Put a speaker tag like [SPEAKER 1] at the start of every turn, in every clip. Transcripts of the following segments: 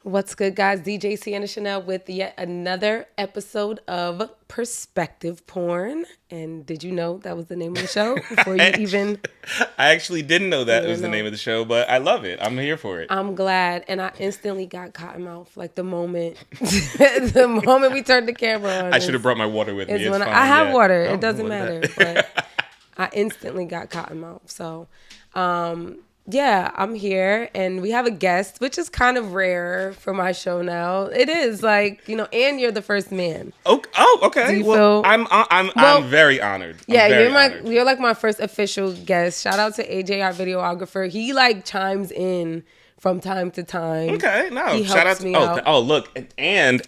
[SPEAKER 1] What's good, guys? DJ Sienna Chanel with yet another episode of Perspective Porn. And did you know that was the name of the show before you even...
[SPEAKER 2] I actually didn't know that was the
[SPEAKER 1] know.
[SPEAKER 2] name of the show, but I love it. I'm here for it.
[SPEAKER 1] I'm glad. And I instantly got cotton mouth. Like the moment we turned the camera on.
[SPEAKER 2] I should have brought my water with me. It's fine.
[SPEAKER 1] I have water.
[SPEAKER 2] Oh,
[SPEAKER 1] it doesn't matter. But I instantly got cotton mouth. So, yeah, I'm here and we have a guest, which is kind of rare for my show now. It is like, and you're the first man.
[SPEAKER 2] Okay. Well, I'm very honored.
[SPEAKER 1] You're like my first official guest. Shout out to AJ, our videographer. He like chimes in from time to time.
[SPEAKER 2] Okay, no.
[SPEAKER 1] He
[SPEAKER 2] Shout
[SPEAKER 1] helps
[SPEAKER 2] out
[SPEAKER 1] me
[SPEAKER 2] to
[SPEAKER 1] out.
[SPEAKER 2] Look, and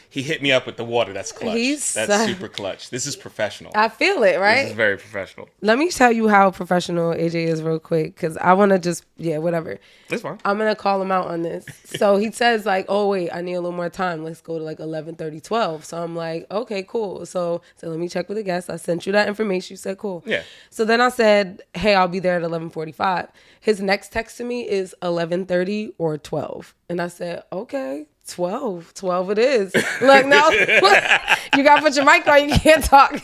[SPEAKER 2] he hit me up with the water. That's clutch. That's super clutch. This is professional.
[SPEAKER 1] I feel it, right?
[SPEAKER 2] This is very professional.
[SPEAKER 1] Let me tell you how professional AJ is real quick, because I want to just, whatever.
[SPEAKER 2] That's fine.
[SPEAKER 1] I'm going to call him out on this. So he says like, oh, wait, I need a little more time. Let's go to like 11:30, 12. So I'm like, okay, cool. So let me check with the guest. I sent you that information. You said, cool.
[SPEAKER 2] Yeah.
[SPEAKER 1] So then I said, hey, I'll be there at 11:45. His next text to me is 11:30 or 12. And I said, okay, 12 it is. Look, no, you got to put your mic on. You can't talk.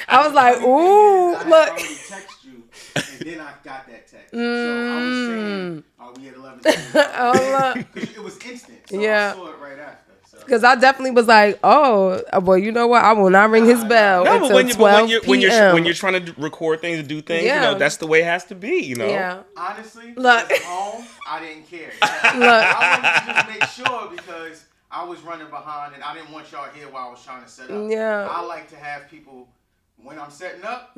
[SPEAKER 1] I was like, ooh, look.
[SPEAKER 3] I already text you, and then I got that text. So I was saying, are we at 11? Because it was instant. So I saw it right after.
[SPEAKER 1] Because I definitely was like, oh, well, you know what? I will not ring his bell until 12 p.m.
[SPEAKER 2] when you're trying to record things and do things, that's the way it has to be,
[SPEAKER 1] Yeah.
[SPEAKER 3] Honestly,
[SPEAKER 1] look,
[SPEAKER 3] at home, I didn't care. I wanted to just make sure because I was running behind and I didn't want y'all here while I was trying to set up.
[SPEAKER 1] Yeah.
[SPEAKER 3] I like to have people, when I'm setting up,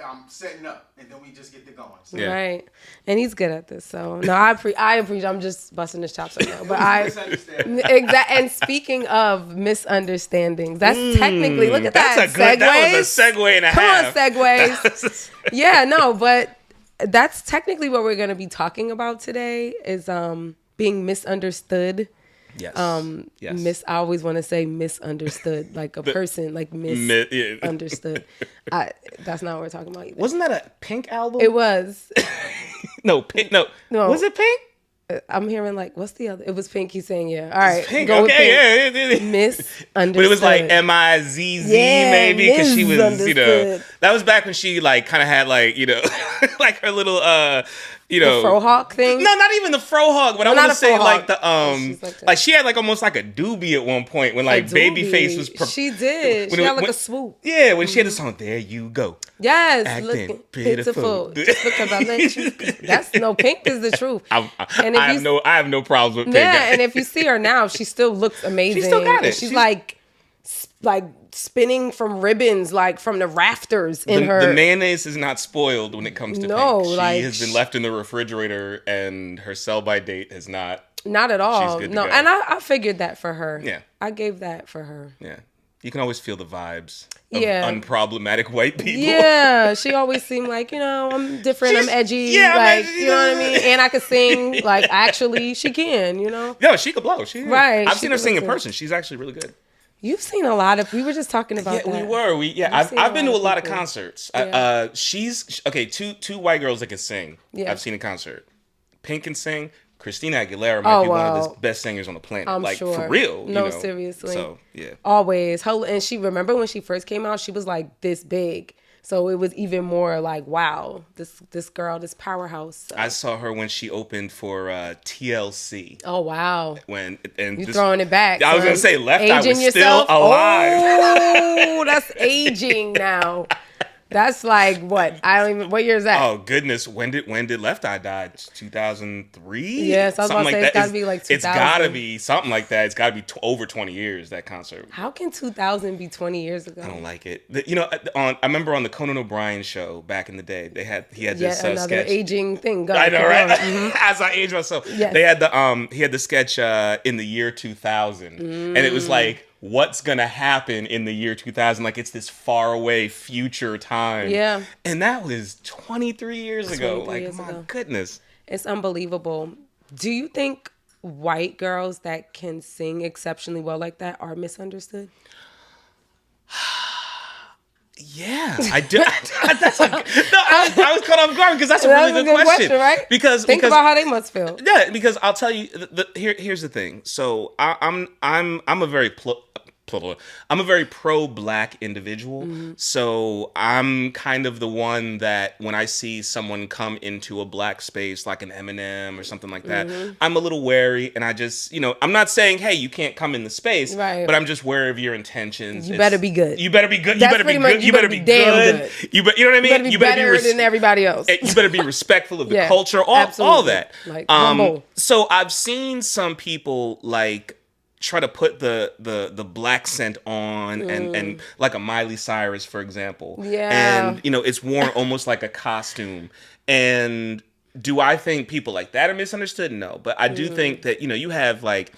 [SPEAKER 3] I'm setting up, and then we just get to going. So.
[SPEAKER 1] Yeah. Right, and he's good at this. So no, I appreciate. I'm just busting his chops right now. But exactly. And speaking of misunderstandings, that's technically look at that.
[SPEAKER 2] That was a segue and a half.
[SPEAKER 1] Come on, segues. Yeah, no, but that's technically what we're going to be talking about today is being misunderstood.
[SPEAKER 2] Yes.
[SPEAKER 1] Yes. I always want to say misunderstood, like a person, like misunderstood. That's not what we're talking about either.
[SPEAKER 2] Wasn't that a Pink album?
[SPEAKER 1] It was.
[SPEAKER 2] No, Pink. No. Was it Pink?
[SPEAKER 1] I'm hearing like, what's the other? It was Pink. He's saying, yeah. All right.
[SPEAKER 2] Pink. Okay, yeah.
[SPEAKER 1] Misunderstood.
[SPEAKER 2] But it was like MIZZ maybe, because she was, that was back when she like kind of had like, like her little,
[SPEAKER 1] the frohawk thing?
[SPEAKER 2] No, not even the frohawk, but I want to say like the
[SPEAKER 1] like
[SPEAKER 2] she had like almost like a doobie at one point when like Babyface was
[SPEAKER 1] she did. She had like a swoop.
[SPEAKER 2] Yeah, when she had the song "There You Go."
[SPEAKER 1] Yes,
[SPEAKER 2] acting
[SPEAKER 1] pitiful. Just because I let you. That's Pink is the truth.
[SPEAKER 2] I have no problems with Pink.
[SPEAKER 1] Yeah, and if you see her now, she still looks amazing.
[SPEAKER 2] She still got it.
[SPEAKER 1] She's like spinning from ribbons, like from the rafters in her.
[SPEAKER 2] The mayonnaise is not spoiled when it comes to Pink. She has been left in the refrigerator, and her sell-by date has not.
[SPEAKER 1] Not at all.
[SPEAKER 2] She's good
[SPEAKER 1] no,
[SPEAKER 2] to go.
[SPEAKER 1] and I figured that for her.
[SPEAKER 2] Yeah,
[SPEAKER 1] I gave that for her.
[SPEAKER 2] Yeah, you can always feel the vibes of unproblematic white people.
[SPEAKER 1] Yeah, she always seemed like I'm different. I'm edgy.
[SPEAKER 2] Yeah,
[SPEAKER 1] you know what I mean. And I could sing. Like actually, she can.
[SPEAKER 2] Yeah, she could blow.
[SPEAKER 1] Right.
[SPEAKER 2] I've seen her sing in person. She's actually really good.
[SPEAKER 1] You've seen a lot of. We were just talking about that.
[SPEAKER 2] We were. I've been to a lot of concerts.
[SPEAKER 1] Yeah.
[SPEAKER 2] She's okay. Two white girls that can sing. Yeah. I've seen a concert. Pink can sing. Christina Aguilera might be one of the best singers on the planet.
[SPEAKER 1] I'm
[SPEAKER 2] like
[SPEAKER 1] sure.
[SPEAKER 2] For real.
[SPEAKER 1] No, seriously.
[SPEAKER 2] So yeah.
[SPEAKER 1] Always. And she remember when she first came out, she was like this big. So it was even more like, wow, this girl, this powerhouse. So.
[SPEAKER 2] I saw her when she opened for TLC.
[SPEAKER 1] Oh wow!
[SPEAKER 2] You
[SPEAKER 1] throwing it back.
[SPEAKER 2] I was gonna say Left Eye was
[SPEAKER 1] yourself?
[SPEAKER 2] Still alive.
[SPEAKER 1] Oh, that's aging now. That's like what? I don't even. What year is that?
[SPEAKER 2] Oh goodness, when did Left Eye die? 2003.
[SPEAKER 1] Yes, I was about to say it's got to be like 2000.
[SPEAKER 2] It's got to be something like that. It's got to be over 20 years. That concert.
[SPEAKER 1] How can 2000 be 20 years ago?
[SPEAKER 2] I don't like it. I remember on the Conan O'Brien show back in the day, he had this
[SPEAKER 1] another
[SPEAKER 2] sketch.
[SPEAKER 1] Aging thing.
[SPEAKER 2] I know, right? Mm-hmm. As I age myself,
[SPEAKER 1] yes.
[SPEAKER 2] They had he had the sketch in the year 2000, and it was like, what's gonna happen in the year 2000? Like it's this far away future time.
[SPEAKER 1] Yeah.
[SPEAKER 2] And that was 23 years ago. Like my goodness.
[SPEAKER 1] It's unbelievable. Do you think white girls that can sing exceptionally well like that are misunderstood?
[SPEAKER 2] Yeah, I do. I was caught off guard because that's a really good question,
[SPEAKER 1] right?
[SPEAKER 2] Because
[SPEAKER 1] think about how they must feel.
[SPEAKER 2] Yeah, because I'll tell you. Here's the thing. So I'm a very I'm a very pro-black individual. So I'm kind of the one that when I see someone come into a black space like an Eminem or something like that, I'm a little wary, and I just, I'm not saying, hey, you can't come in the space,
[SPEAKER 1] right,
[SPEAKER 2] but I'm just wary of your intentions.
[SPEAKER 1] You better be good.
[SPEAKER 2] You better be good. You better be good. You better be
[SPEAKER 1] damn good.
[SPEAKER 2] You know what I mean?
[SPEAKER 1] You better be better than everybody else.
[SPEAKER 2] You better be respectful of the culture. All that.
[SPEAKER 1] Like humble.
[SPEAKER 2] So I've seen some people like try to put the black scent on and like a Miley Cyrus, for example.
[SPEAKER 1] Yeah.
[SPEAKER 2] And, it's worn almost like a costume. And do I think people like that are misunderstood? No. But I do think that, you have like,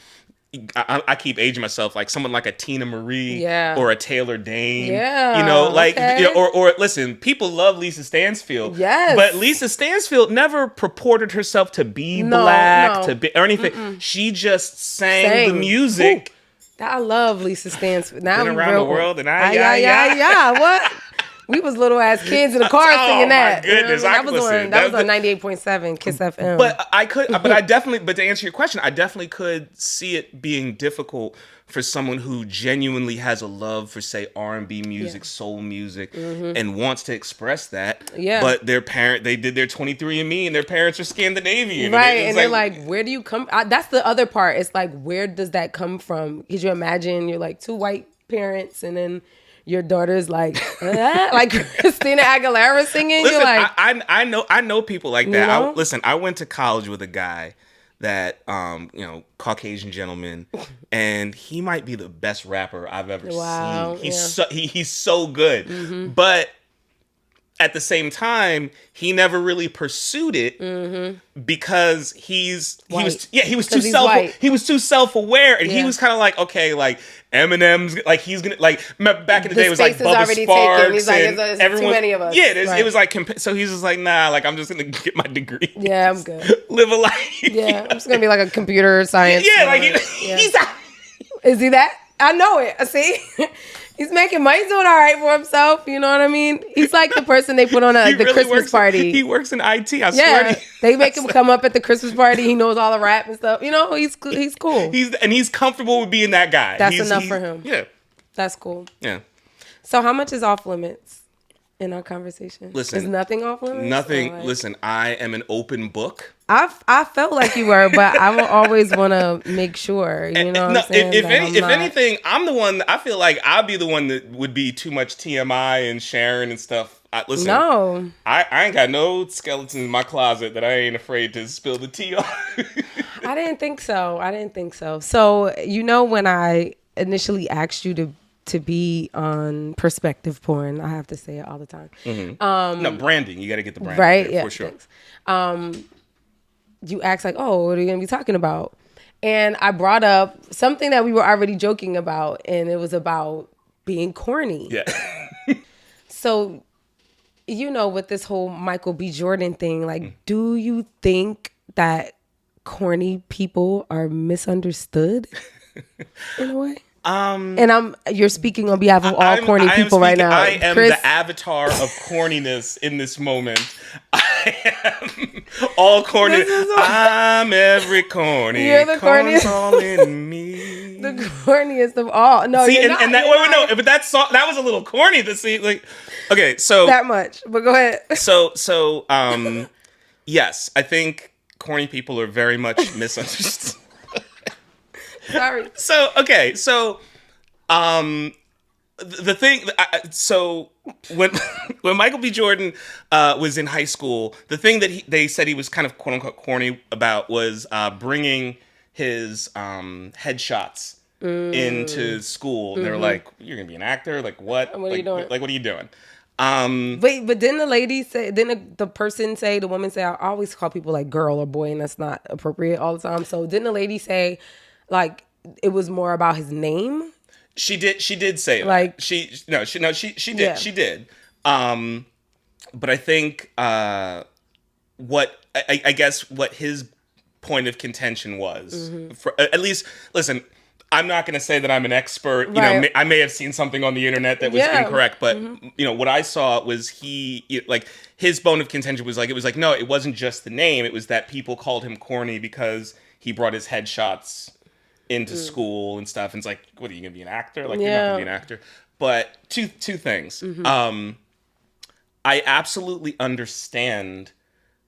[SPEAKER 2] I keep aging myself, like someone like a Tina Marie or a Taylor Dayne.
[SPEAKER 1] Yeah.
[SPEAKER 2] Or listen, people love Lisa Stansfield.
[SPEAKER 1] Yes.
[SPEAKER 2] But Lisa Stansfield never purported herself to be black or anything. She just sang the music.
[SPEAKER 1] Ooh, I love Lisa Stansfield. Now
[SPEAKER 2] been around the world and
[SPEAKER 1] what? We was little ass kids in the car singing that.
[SPEAKER 2] Oh my goodness!
[SPEAKER 1] That was on 98.7 Kiss FM.
[SPEAKER 2] But to answer your question, I definitely could see it being difficult for someone who genuinely has a love for, say, R&B music, soul music, and wants to express that.
[SPEAKER 1] Yeah.
[SPEAKER 2] But they did their 23andMe, and their parents are Scandinavian.
[SPEAKER 1] Right, and they're like, where do you come? That's the other part. It's like, where does that come from? Could you imagine you're like two white parents, and then your daughter's like Christina Aguilera singing.
[SPEAKER 2] Listen,
[SPEAKER 1] you're like,
[SPEAKER 2] I know people like that. I went to college with a guy that Caucasian gentleman, and he might be the best rapper I've ever seen. He's so good, but at the same time, he never really pursued it because he was too self-aware, and he was kind of like, okay, like Eminem's like he's gonna like back in the day it was like Bubba Sparks.
[SPEAKER 1] He's like, it's everyone, too many of us.
[SPEAKER 2] Yeah, it was like so he's just like, nah, like I'm just gonna get my degree.
[SPEAKER 1] Yeah, I'm good.
[SPEAKER 2] Live a life.
[SPEAKER 1] Yeah, I'm just gonna be like a computer science.
[SPEAKER 2] Yeah, like he's
[SPEAKER 1] is he that? I know it. I see. He's making money. He's doing all right for himself. You know what I mean? He's like the person they put on the really Christmas party.
[SPEAKER 2] He works in IT. I swear.
[SPEAKER 1] They make him come up at the Christmas party. He knows all the rap and stuff. He's cool.
[SPEAKER 2] He's comfortable with being that guy.
[SPEAKER 1] That's enough for him.
[SPEAKER 2] Yeah.
[SPEAKER 1] That's cool.
[SPEAKER 2] Yeah.
[SPEAKER 1] So how much is off limits in our conversation?
[SPEAKER 2] Listen.
[SPEAKER 1] Is nothing off limits?
[SPEAKER 2] Nothing. Listen, I am an open book.
[SPEAKER 1] I felt like you were, but I will always want to make sure. You know what I'm saying?
[SPEAKER 2] If anything, I'm the one. I feel like I'll be the one that would be too much TMI and sharing and stuff. Listen,
[SPEAKER 1] no,
[SPEAKER 2] I ain't got no skeletons in my closet that I ain't afraid to spill the tea on.
[SPEAKER 1] I didn't think so. So when I initially asked you to be on perspective porn, I have to say it all the time.
[SPEAKER 2] No, branding. You got to get the branding
[SPEAKER 1] right.
[SPEAKER 2] There,
[SPEAKER 1] Yeah,
[SPEAKER 2] for sure.
[SPEAKER 1] Thanks. You asked like, oh, what are you going to be talking about? And I brought up something that we were already joking about, and it was about being corny.
[SPEAKER 2] Yeah.
[SPEAKER 1] So, with this whole Michael B. Jordan thing, like, do you think that corny people are misunderstood in a way? And you're speaking on behalf of all corny people right now.
[SPEAKER 2] I am Chris, the avatar of corniness in this moment. I am all corny. I'm every corny.
[SPEAKER 1] You're the corniest.
[SPEAKER 2] All in me.
[SPEAKER 1] The corniest of all. No,
[SPEAKER 2] see,
[SPEAKER 1] you're not.
[SPEAKER 2] And that but that song that was a little corny to see. Like, okay, so
[SPEAKER 1] that much. But go ahead.
[SPEAKER 2] So, yes, I think corny people are very much misunderstood.
[SPEAKER 1] Sorry.
[SPEAKER 2] So, okay. So, the thing. So when Michael B. Jordan was in high school, the thing that they said he was kind of quote unquote corny about was bringing his headshots into school. They were like, "You're gonna be an actor? Like what?
[SPEAKER 1] What are you doing?
[SPEAKER 2] Like what are you doing?"
[SPEAKER 1] Wait, but didn't the lady say? Didn't the woman say? I always call people like girl or boy, and that's not appropriate all the time. So didn't the lady say? Like it was more about his name.
[SPEAKER 2] She did say that.
[SPEAKER 1] Like
[SPEAKER 2] she did.
[SPEAKER 1] Yeah.
[SPEAKER 2] She did. But I think what I guess what his point of contention was, for, at least listen. I'm not going to say that I'm an expert. You know, I may have seen something on the internet that was incorrect, but you know, what I saw was his bone of contention was like, it was like, no, it wasn't just the name. It was that people called him corny because he brought his headshots into school and stuff. And it's like, what, are you going to be an actor? Like, you're not going to be an actor. But two things. I absolutely understand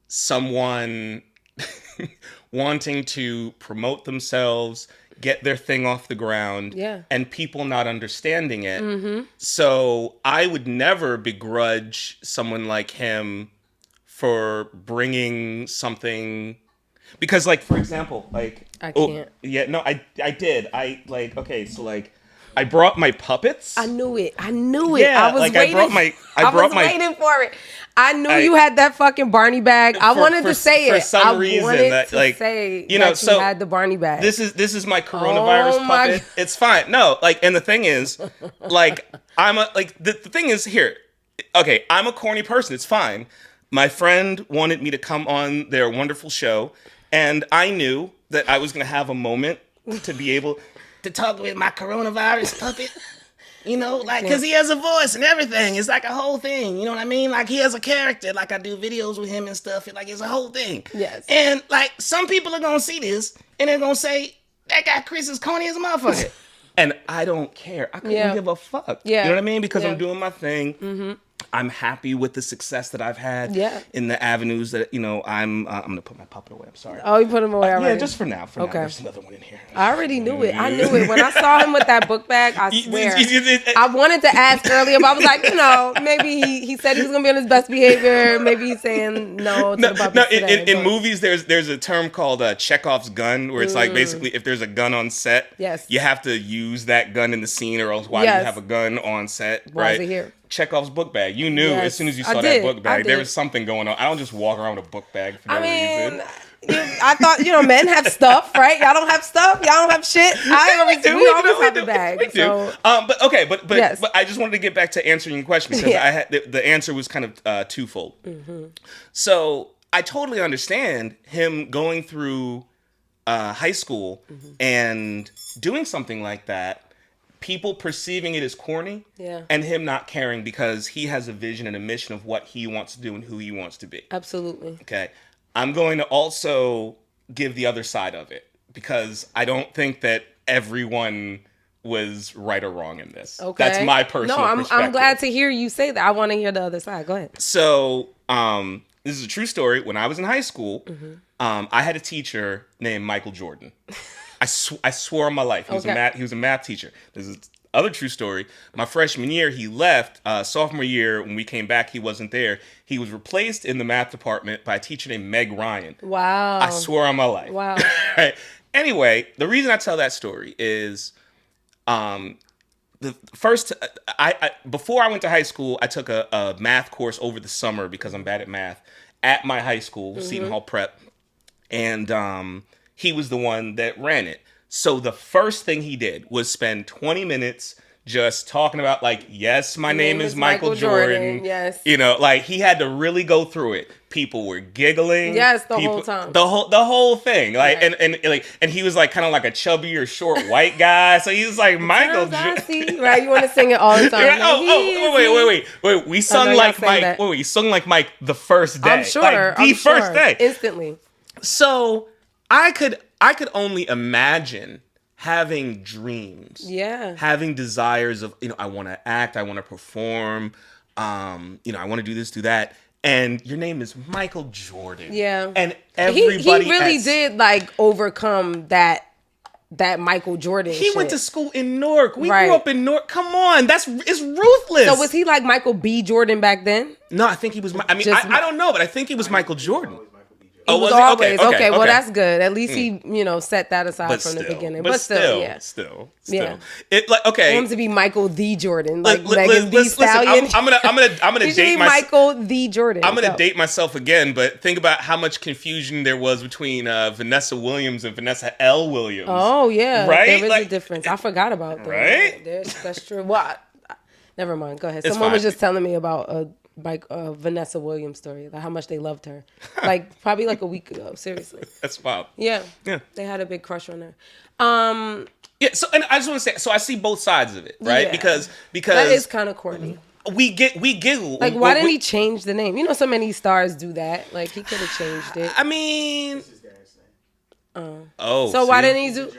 [SPEAKER 2] someone wanting to promote themselves, get their thing off the ground, and people not understanding it. So I would never begrudge someone like him for bringing something, because, like, for example, like,
[SPEAKER 1] I can't.
[SPEAKER 2] I did. I brought my puppets.
[SPEAKER 1] I knew it. Yeah,
[SPEAKER 2] I was waiting. I was
[SPEAKER 1] waiting for it. I knew you had that fucking Barney bag. I wanted to say it.
[SPEAKER 2] For some reason, you
[SPEAKER 1] had the Barney bag.
[SPEAKER 2] This is my coronavirus puppet. It's fine. No, like, and the thing is, like, the thing is here. Okay, I'm a corny person. It's fine. My friend wanted me to come on their wonderful show, and I knew that I was going to have a moment to be able to talk with my coronavirus puppet. You know, like, because he has a voice and everything. It's like a whole thing. You know what I mean? Like, he has a character. Like, I do videos with him and stuff. Like, it's a whole thing.
[SPEAKER 1] Yes.
[SPEAKER 2] And, like, some people are going to see this, and they're going to say, that guy Chris is corny as a motherfucker. And I don't care. I couldn't give a fuck.
[SPEAKER 1] Yeah.
[SPEAKER 2] You know what I mean? Because I'm doing my thing. I'm happy with the success that I've had in the avenues that, you know, I'm going to put my puppet away. I'm sorry.
[SPEAKER 1] Oh, you put him away already?
[SPEAKER 2] Yeah, just for now. Now, there's another one in here.
[SPEAKER 1] I already knew it. I knew it. When I saw him with that book bag, I swear. I wanted to ask earlier, but I was like, you know, maybe he said he was going to be on his best behavior. Maybe he's saying no to the puppet today.
[SPEAKER 2] In movies, there's a term called Chekhov's gun, where it's like, basically, if there's a gun on set, you have to use that gun in the scene, or else why do you have a gun on set, right?
[SPEAKER 1] Why is it here?
[SPEAKER 2] Chekhov's book bag. You knew as soon as you saw that book bag, there was something going on. I don't just walk around with a book bag for no reason.
[SPEAKER 1] I thought, you know, men have stuff, right? Y'all don't have stuff. Y'all don't have shit. We always have a bag.
[SPEAKER 2] We do. But I just wanted to get back to answering your question, because I had the answer was kind of twofold. So I totally understand him going through high school and doing something like that. People perceiving it as corny, and him not caring because he has a vision and a mission of what he wants to do and who he wants to be.
[SPEAKER 1] Absolutely.
[SPEAKER 2] Okay. I'm going to also give the other side of it, because I don't think that everyone was right or wrong in this. Okay. That's my personal perspective.
[SPEAKER 1] I'm glad to hear you say that. I want to hear the other side. Go ahead.
[SPEAKER 2] So, this is a true story. When I was in high school, I had a teacher named Michael Jordan. I swore on my life. He was a math teacher. This is other true story. My freshman year, he left. Sophomore year, when we came back, he wasn't there. He was replaced in the math department by a teacher named Meg Ryan.
[SPEAKER 1] Wow.
[SPEAKER 2] I swore on my life.
[SPEAKER 1] Wow.
[SPEAKER 2] Right. Anyway, the reason I tell that story is, before I went to high school, I took a math course over the summer because I'm bad at math at my high school, Seton Hall Prep, and he was the one that ran it. So the first thing he did was spend 20 minutes just talking about, like, yes, my name is Michael Jordan.
[SPEAKER 1] Yes.
[SPEAKER 2] You know, like, he had to really go through it. People were giggling.
[SPEAKER 1] Yes, whole time.
[SPEAKER 2] The whole thing. Like, and he was like kind of like a chubby or short white guy. So he was like Michael Jordan.
[SPEAKER 1] Right, you want to sing it all the time.
[SPEAKER 2] Right? Wait. We sung like Mike. We sung like Mike the first day.
[SPEAKER 1] I'm sure.
[SPEAKER 2] Like, the first day.
[SPEAKER 1] Instantly.
[SPEAKER 2] So I could only imagine having dreams, having desires of, you know, I want to act, I want to perform, you know, I want to do this, do that, and your name is Michael Jordan, and everybody
[SPEAKER 1] he really did like overcome that Michael Jordan.
[SPEAKER 2] He went to school in Newark. We grew up in Newark. Come on, it's ruthless.
[SPEAKER 1] So was he like Michael B. Jordan back then?
[SPEAKER 2] No, I think he was. I I don't know, but I think he was Michael Jordan.
[SPEAKER 1] He was always okay. Well, that's good. At least he, you know, set that aside from the beginning. But still,
[SPEAKER 2] yeah. It like okay.
[SPEAKER 1] I want him to be Michael the Jordan, like Megan Thee Stallion.
[SPEAKER 2] I'm gonna date
[SPEAKER 1] Michael the Jordan.
[SPEAKER 2] I'm gonna date myself again, but think about how much confusion there was between Vanessa Williams and Vanessa L. Williams.
[SPEAKER 1] Oh yeah,
[SPEAKER 2] right.
[SPEAKER 1] There is a difference. I forgot about that.
[SPEAKER 2] Right.
[SPEAKER 1] That's true. Well, never mind. Go ahead. Someone was just telling me about Vanessa Williams story, like how much they loved her, like probably like a week ago. Seriously,
[SPEAKER 2] that's wild.
[SPEAKER 1] Yeah. They had a big crush on her.
[SPEAKER 2] Yeah, so and I just want to say, so I see both sides of it, right?
[SPEAKER 1] Yeah.
[SPEAKER 2] Because
[SPEAKER 1] that is kind of corny.
[SPEAKER 2] We giggle.
[SPEAKER 1] Like, why didn't he change the name? You know, so many stars do that. Like, he could have changed it.
[SPEAKER 2] I mean,
[SPEAKER 1] so why didn't he do?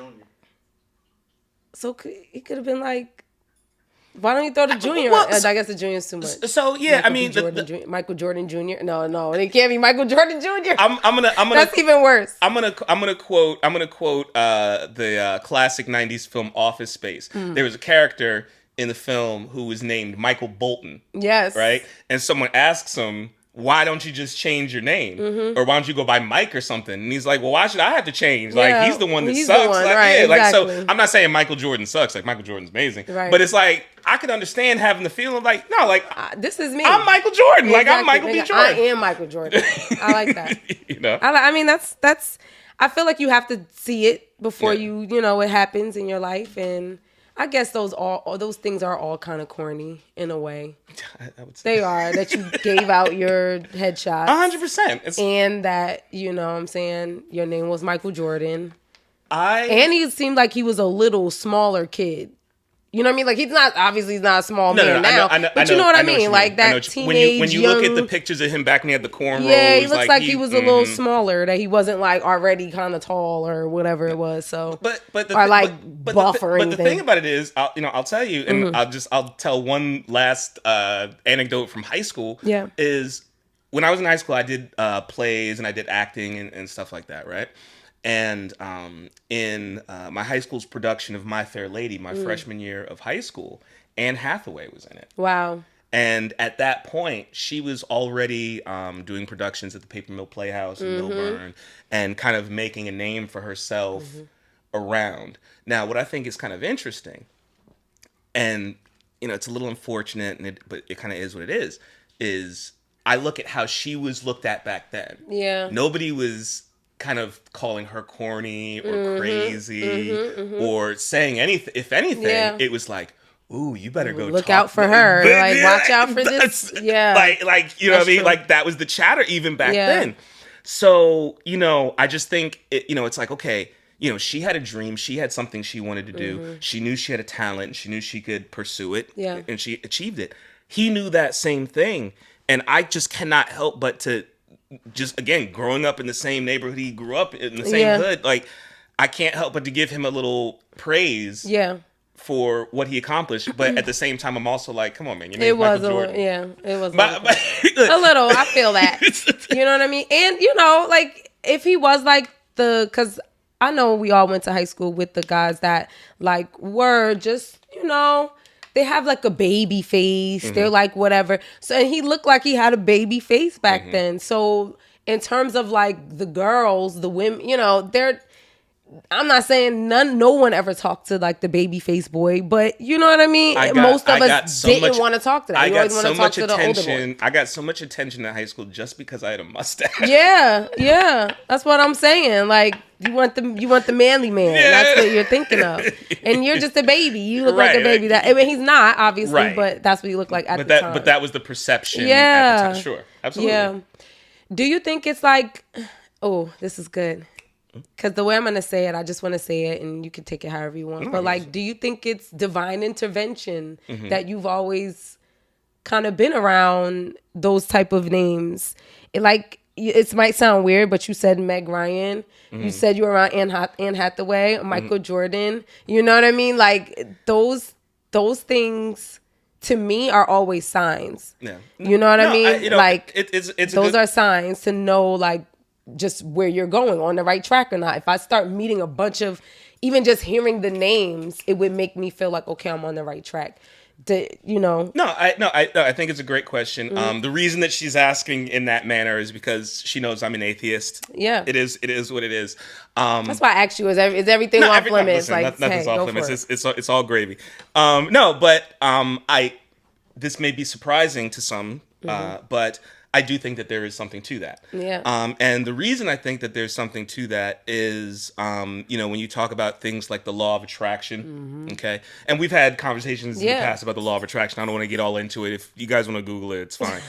[SPEAKER 1] So he could have been like, why don't you throw the junior?
[SPEAKER 2] Well,
[SPEAKER 1] I guess the junior's too much.
[SPEAKER 2] So yeah,
[SPEAKER 1] Michael Jordan Jr. No, it can't be Michael Jordan Jr.
[SPEAKER 2] I'm gonna.
[SPEAKER 1] That's even worse.
[SPEAKER 2] I'm gonna quote the classic '90s film Office Space. There was a character in the film who was named Michael Bolton.
[SPEAKER 1] Yes.
[SPEAKER 2] Right? And someone asks him, why don't you just change your name? Or why don't you go by Mike or something? And he's like, well, why should I have to change?
[SPEAKER 1] Yeah,
[SPEAKER 2] like, he's the one that sucks.
[SPEAKER 1] Right, exactly.
[SPEAKER 2] So I'm not saying Michael Jordan sucks. Like, Michael Jordan's amazing.
[SPEAKER 1] Right.
[SPEAKER 2] But it's like, I could understand having the feeling of like, no, like,
[SPEAKER 1] this is me.
[SPEAKER 2] I'm Michael Jordan.
[SPEAKER 1] Exactly.
[SPEAKER 2] Like, I'm Michael B. Jordan.
[SPEAKER 1] I am Michael Jordan. I like that.
[SPEAKER 2] You know?
[SPEAKER 1] I mean, that's, I feel like you have to see it before it happens in your life. And I guess all those things are all kind of corny in a way.
[SPEAKER 2] I would say.
[SPEAKER 1] They are, that you gave out your headshots.
[SPEAKER 2] 100%.
[SPEAKER 1] And that, you know what I'm saying, your name was Michael Jordan.
[SPEAKER 2] And
[SPEAKER 1] he seemed like he was a little smaller kid. You know what I mean? Like, he's not a small man now. But you know what I mean? Like, that teenage
[SPEAKER 2] when you look at the pictures of him back when he had the cornrows.
[SPEAKER 1] Yeah, he looks like he was a little smaller, that he wasn't, like, already kind of tall or whatever it was. So,
[SPEAKER 2] buff or
[SPEAKER 1] anything.
[SPEAKER 2] But the thing about it is, I'll tell you, and I'll tell one last anecdote from high school.
[SPEAKER 1] Yeah.
[SPEAKER 2] Is when I was in high school, I did plays and I did acting and stuff like that, right? And in my high school's production of My Fair Lady, my freshman year of high school, Anne Hathaway was in it.
[SPEAKER 1] Wow.
[SPEAKER 2] And at that point, she was already doing productions at the Paper Mill Playhouse in Millburn and kind of making a name for herself around. Now, what I think is kind of interesting, and it's a little unfortunate, but it kind of is what it is I look at how she was looked at back then.
[SPEAKER 1] Yeah.
[SPEAKER 2] Nobody was kind of calling her corny or crazy or saying anything. If anything, it was like, ooh, you better go
[SPEAKER 1] look out for her. Like, watch out for this. Yeah.
[SPEAKER 2] Like, you know what I mean? True. Like, that was the chatter even back then. So, I just think, it's like, okay, she had a dream. She had something she wanted to do. She knew she had a talent. And she knew she could pursue it. Yeah. And she achieved it. He knew that same thing. And I just cannot help but to just, again, growing up in the same neighborhood he grew up in, the same hood, like, I can't help but to give him a little praise for what he accomplished. But at the same time, I'm also like, come on, man. Your name's Michael Jordan.
[SPEAKER 1] It was a little. I feel that. You know what I mean? And, like, if he was like because I know we all went to high school with the guys that, like, were just, they have like a baby face. They're like whatever. So, and he looked like he had a baby face back then. So in terms of like the girls, the women, I'm not saying no one ever talked to like the baby face boy, but you know what I mean? Most of us didn't want to talk to that.
[SPEAKER 2] I got so much attention. I got so much attention in high school just because I had a mustache.
[SPEAKER 1] Yeah. That's what I'm saying. Like, you want the manly man. Yeah. That's what you're thinking of. And you're just a baby. You look like a baby. I mean, he's not, obviously, but that's what you look like at the time.
[SPEAKER 2] But that was the perception at the time. Sure. Absolutely. Yeah.
[SPEAKER 1] Do you think it's like, oh, this is good. Because the way I'm going to say it, I just want to say it and you can take it however you want. But like, do you think it's divine intervention that you've always kind of been around those type of names? It might sound weird, but you said Meg Ryan. You said you were around Anne Hathaway, Michael Jordan. You know what I mean? Like, those things to me are always signs. Yeah. You know what I mean? Those are signs to know, like, just where you're going, on the right track or not. If I start meeting a bunch of, even just hearing the names, it would make me feel like, okay, I'm on the right track. No,
[SPEAKER 2] I think it's a great question. The reason that she's asking in that manner is because she knows I'm an athist. Yeah, it is what it is.
[SPEAKER 1] That's why I asked you: is everything off limits?
[SPEAKER 2] Listen, like, nothing's off limits. It's all gravy. This may be surprising to some, but I do think that there is something to that. Yeah. And the reason I think that there's something to that is, when you talk about things like the law of attraction, okay? And we've had conversations in the past about the law of attraction. I don't want to get all into it. If you guys want to Google it, it's fine.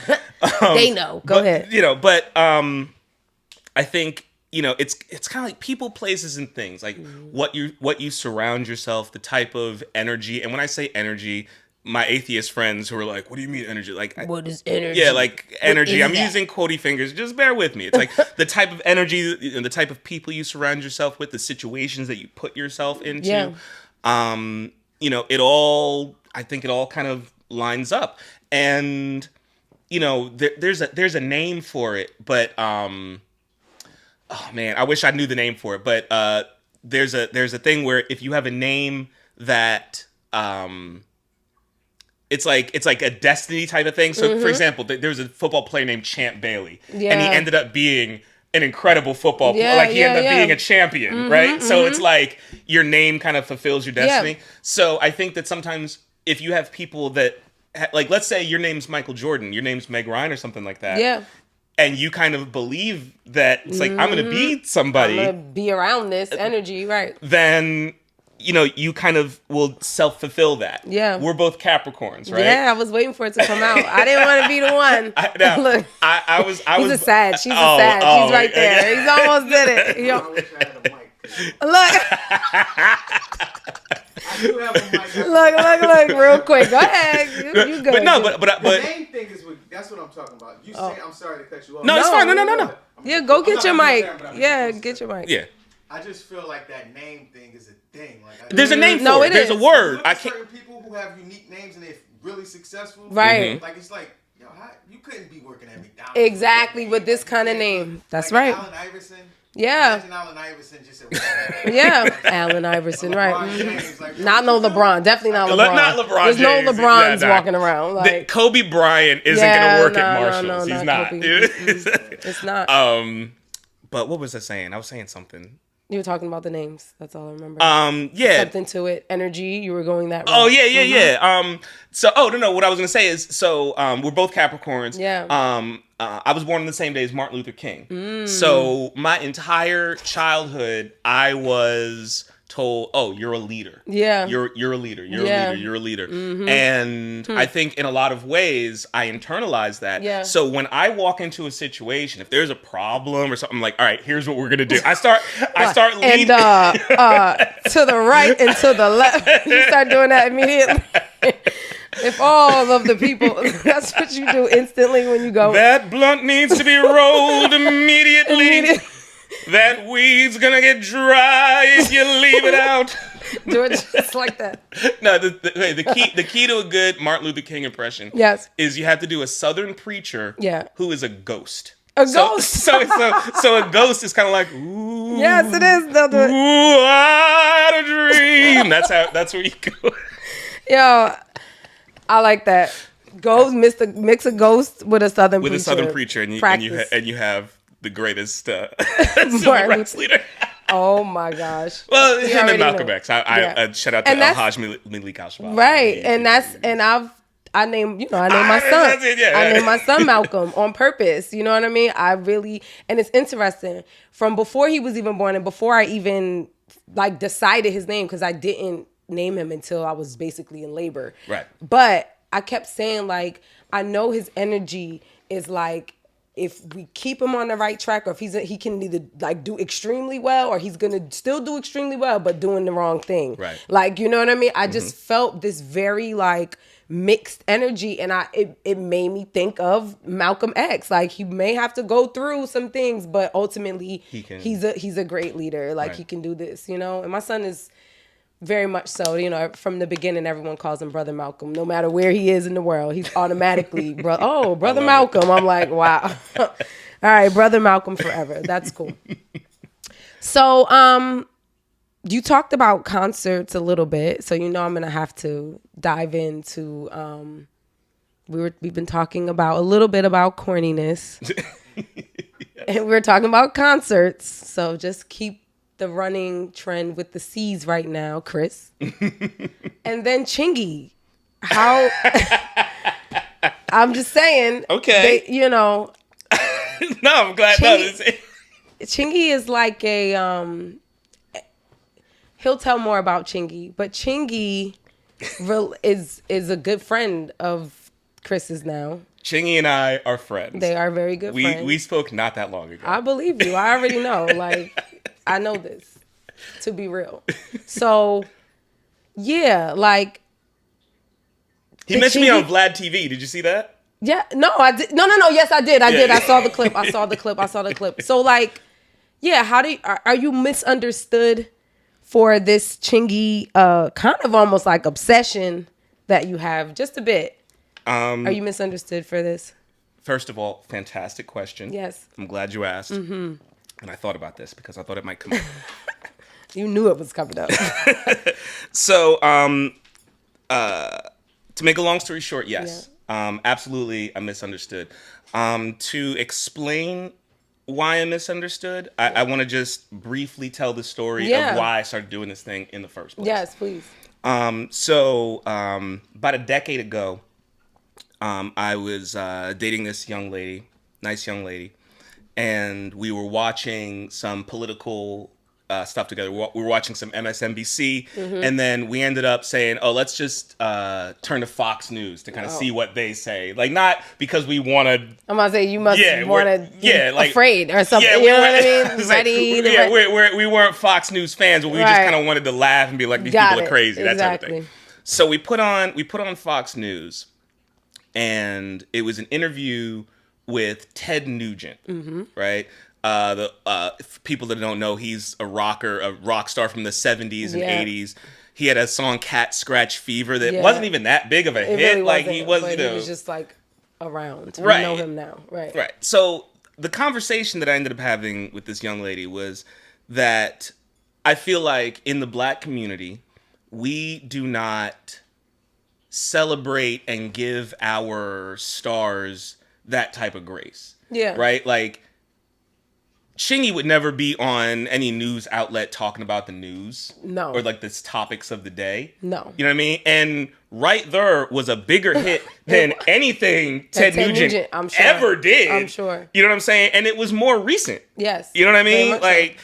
[SPEAKER 1] They know. Go ahead.
[SPEAKER 2] But I think it's kind of like people, places, and things. Like what you surround yourself, the type of energy. And when I say energy, my atheist friends who are like, "What do you mean energy?" Like,
[SPEAKER 1] what is energy?
[SPEAKER 2] Yeah, like energy. I'm
[SPEAKER 1] that?
[SPEAKER 2] using quotey fingers. Just bear with me. It's like the type of energy and the type of people you surround yourself with, the situations that you put yourself into. Yeah. I think it all kind of lines up. And there's a name for it, but oh man, I wish I knew the name for it. But there's a thing where if you have a name that it's like a destiny type of thing. So, for example, there's a football player named Champ Bailey, and he ended up being an incredible football player. Like, he ended up being a champion, right? So it's like your name kind of fulfills your destiny. Yeah. So I think that sometimes if you have people that, like, let's say your name's Michael Jordan, your name's Meg Ryan or something like that. Yeah. And you kind of believe that it's like, I'm going to be somebody.
[SPEAKER 1] I'm going to be around this energy, right?
[SPEAKER 2] Then you kind of will self-fulfill that. Yeah. We're both Capricorns, right?
[SPEAKER 1] Yeah, I was waiting for it to come out. I didn't want to be the one. Look, he's a sad. She's a sad. She's right there. He's almost did it.
[SPEAKER 3] I wish I had a mic.
[SPEAKER 1] Look, real quick. Go ahead. You go.
[SPEAKER 2] But no, but
[SPEAKER 3] the name thing is that's what I'm talking about. You say, I'm sorry to cut you off.
[SPEAKER 2] No, it's fine. No.
[SPEAKER 1] Yeah, go get your mic. Yeah, get your mic.
[SPEAKER 2] Yeah.
[SPEAKER 3] I just feel like that name thing is a thing. Like,
[SPEAKER 2] there's a name for it. There's a word.
[SPEAKER 3] I can't. Certain people who have unique names and they're really successful.
[SPEAKER 1] Right.
[SPEAKER 3] Like, it's like, yo, you couldn't be working at McDonald's.
[SPEAKER 1] Exactly, with this kind of name. That's right.
[SPEAKER 3] Allen Iverson.
[SPEAKER 1] Yeah.
[SPEAKER 3] Imagine Allen Iverson just said,
[SPEAKER 1] yeah. Allen Iverson, right. James, like, not no LeBron. Definitely not LeBron.
[SPEAKER 2] Not LeBron
[SPEAKER 1] There's
[SPEAKER 2] James.
[SPEAKER 1] no LeBrons walking around. Like,
[SPEAKER 2] Kobe Bryant isn't going to work at Marshalls.
[SPEAKER 1] No,
[SPEAKER 2] he's not.
[SPEAKER 1] It's not.
[SPEAKER 2] But what was I saying? I was saying something.
[SPEAKER 1] You were talking about the names. That's all I remember.
[SPEAKER 2] Yeah.
[SPEAKER 1] Something to it. Energy. You were going that route.
[SPEAKER 2] Oh, yeah. No. What I was going to say is, we're both Capricorns. Yeah. I was born on the same day as Martin Luther King. So my entire childhood, I was told, "Oh, you're a leader. Yeah. You're a leader. You're a leader." Mm-hmm. And I think in a lot of ways, I internalized that. Yeah. So when I walk into a situation, if there's a problem or something, I'm like, all right, here's what we're gonna do. I start leading.
[SPEAKER 1] And to the right and to the left. You start doing that immediately. If all of the people, that's what you do instantly when you go.
[SPEAKER 2] That blunt needs to be rolled immediately. That weed's gonna get dry if you leave it out.
[SPEAKER 1] Do it just like that.
[SPEAKER 2] No, the key to a good Martin Luther King impression, yes, is you have to do a Southern preacher, who is a ghost.
[SPEAKER 1] A ghost.
[SPEAKER 2] So a ghost is kind of like, ooh.
[SPEAKER 1] Yes, it is. They'll do it.
[SPEAKER 2] Ooh, I had a dream. That's where you go.
[SPEAKER 1] Yo, I like that. Ghost, mix a ghost with a Southern preacher.
[SPEAKER 2] With a Southern preacher, and you have the greatest civil rights leader.
[SPEAKER 1] Oh my gosh!
[SPEAKER 2] Well, him and Malcolm X. I shout out to Al-Hajj Malik Al-Shabazz.
[SPEAKER 1] Right, I named my son. I named my son Malcolm on purpose. You know what I mean? And it's interesting. From before he was even born and before I even decided his name, because I didn't name him until I was basically in labor. Right. But I kept saying I know his energy is if we keep him on the right track, or if he can either do extremely well, or he's gonna still do extremely well but doing the wrong thing. Right. You know what I mean? I just felt this very mixed energy, and it made me think of Malcolm X. He may have to go through some things, but ultimately he's a great leader. He can do this, and my son is very much so. From the beginning, everyone calls him Brother Malcolm. No matter where he is in the world, he's automatically Brother Malcolm. I'm like, wow. All right, Brother Malcolm forever. That's cool. So, you talked about concerts a little bit, so I'm gonna have to dive into. We've been talking about a little bit about corniness, and we're talking about concerts. So just keep the running trend with the C's right now, Chris. And then Chingy. How I'm just saying.
[SPEAKER 2] Okay.
[SPEAKER 1] No,
[SPEAKER 2] I'm glad.
[SPEAKER 1] Chingy is he'll tell more about Chingy, but Chingy is a good friend of Chris's now.
[SPEAKER 2] Chingy and I are friends.
[SPEAKER 1] They are very good friends.
[SPEAKER 2] We spoke not that long ago.
[SPEAKER 1] I believe you. I already know. Like, I know this, to be real. So, yeah, like.
[SPEAKER 2] He mentioned me on Vlad TV. Did you see that?
[SPEAKER 1] Yeah. No, I did. No. Yes, I did. I did. I saw the clip. So, like, yeah, are you misunderstood for this Chingy, kind of almost like obsession that you have? Just a bit. Are you misunderstood for this?
[SPEAKER 2] First of all, fantastic question.
[SPEAKER 1] Yes.
[SPEAKER 2] I'm glad you asked. Mm-hmm. And I thought about this because I thought it might come up.
[SPEAKER 1] You knew it was coming up.
[SPEAKER 2] So, to make a long story short, yes. Yeah. Absolutely, I misunderstood. To explain why I misunderstood, I want to just briefly tell the story of why I started doing this thing in the first place.
[SPEAKER 1] Yes, please.
[SPEAKER 2] So, about a decade ago, I was dating this young lady, nice young lady, and we were watching some political stuff together. We were watching some MSNBC, and then we ended up saying, "Oh, let's just turn to Fox News to kind of see what they say." Like, not because we wanted.
[SPEAKER 1] I'm gonna say you must want to, like, afraid or something. Yeah, you know what I mean?
[SPEAKER 2] Ready? We weren't Fox News fans, but we just kind of wanted to laugh and be like, "These people are crazy." That type of thing. So we put on Fox News, and it was an interview with Ted Nugent, right? People that don't know, he's a rock star from the 70s and 80s. He had a song "Cat Scratch Fever" that wasn't even that big of a hit.
[SPEAKER 1] Really
[SPEAKER 2] like he was,
[SPEAKER 1] he was just like around.
[SPEAKER 2] Right.
[SPEAKER 1] We know him now. Right.
[SPEAKER 2] So the conversation that I ended up having with this young lady was that I feel like in the Black community, we do not celebrate and give our stars that type of grace. Yeah. Right? Like, Chingy would never be on any news outlet talking about the news. No. Or like the topics of the day. No. You know what I mean? And Right There was a bigger hit than anything Ted Nugent ever did.
[SPEAKER 1] I'm sure.
[SPEAKER 2] You know what I'm saying? And it was more recent.
[SPEAKER 1] Yes.
[SPEAKER 2] You know what I mean? Like,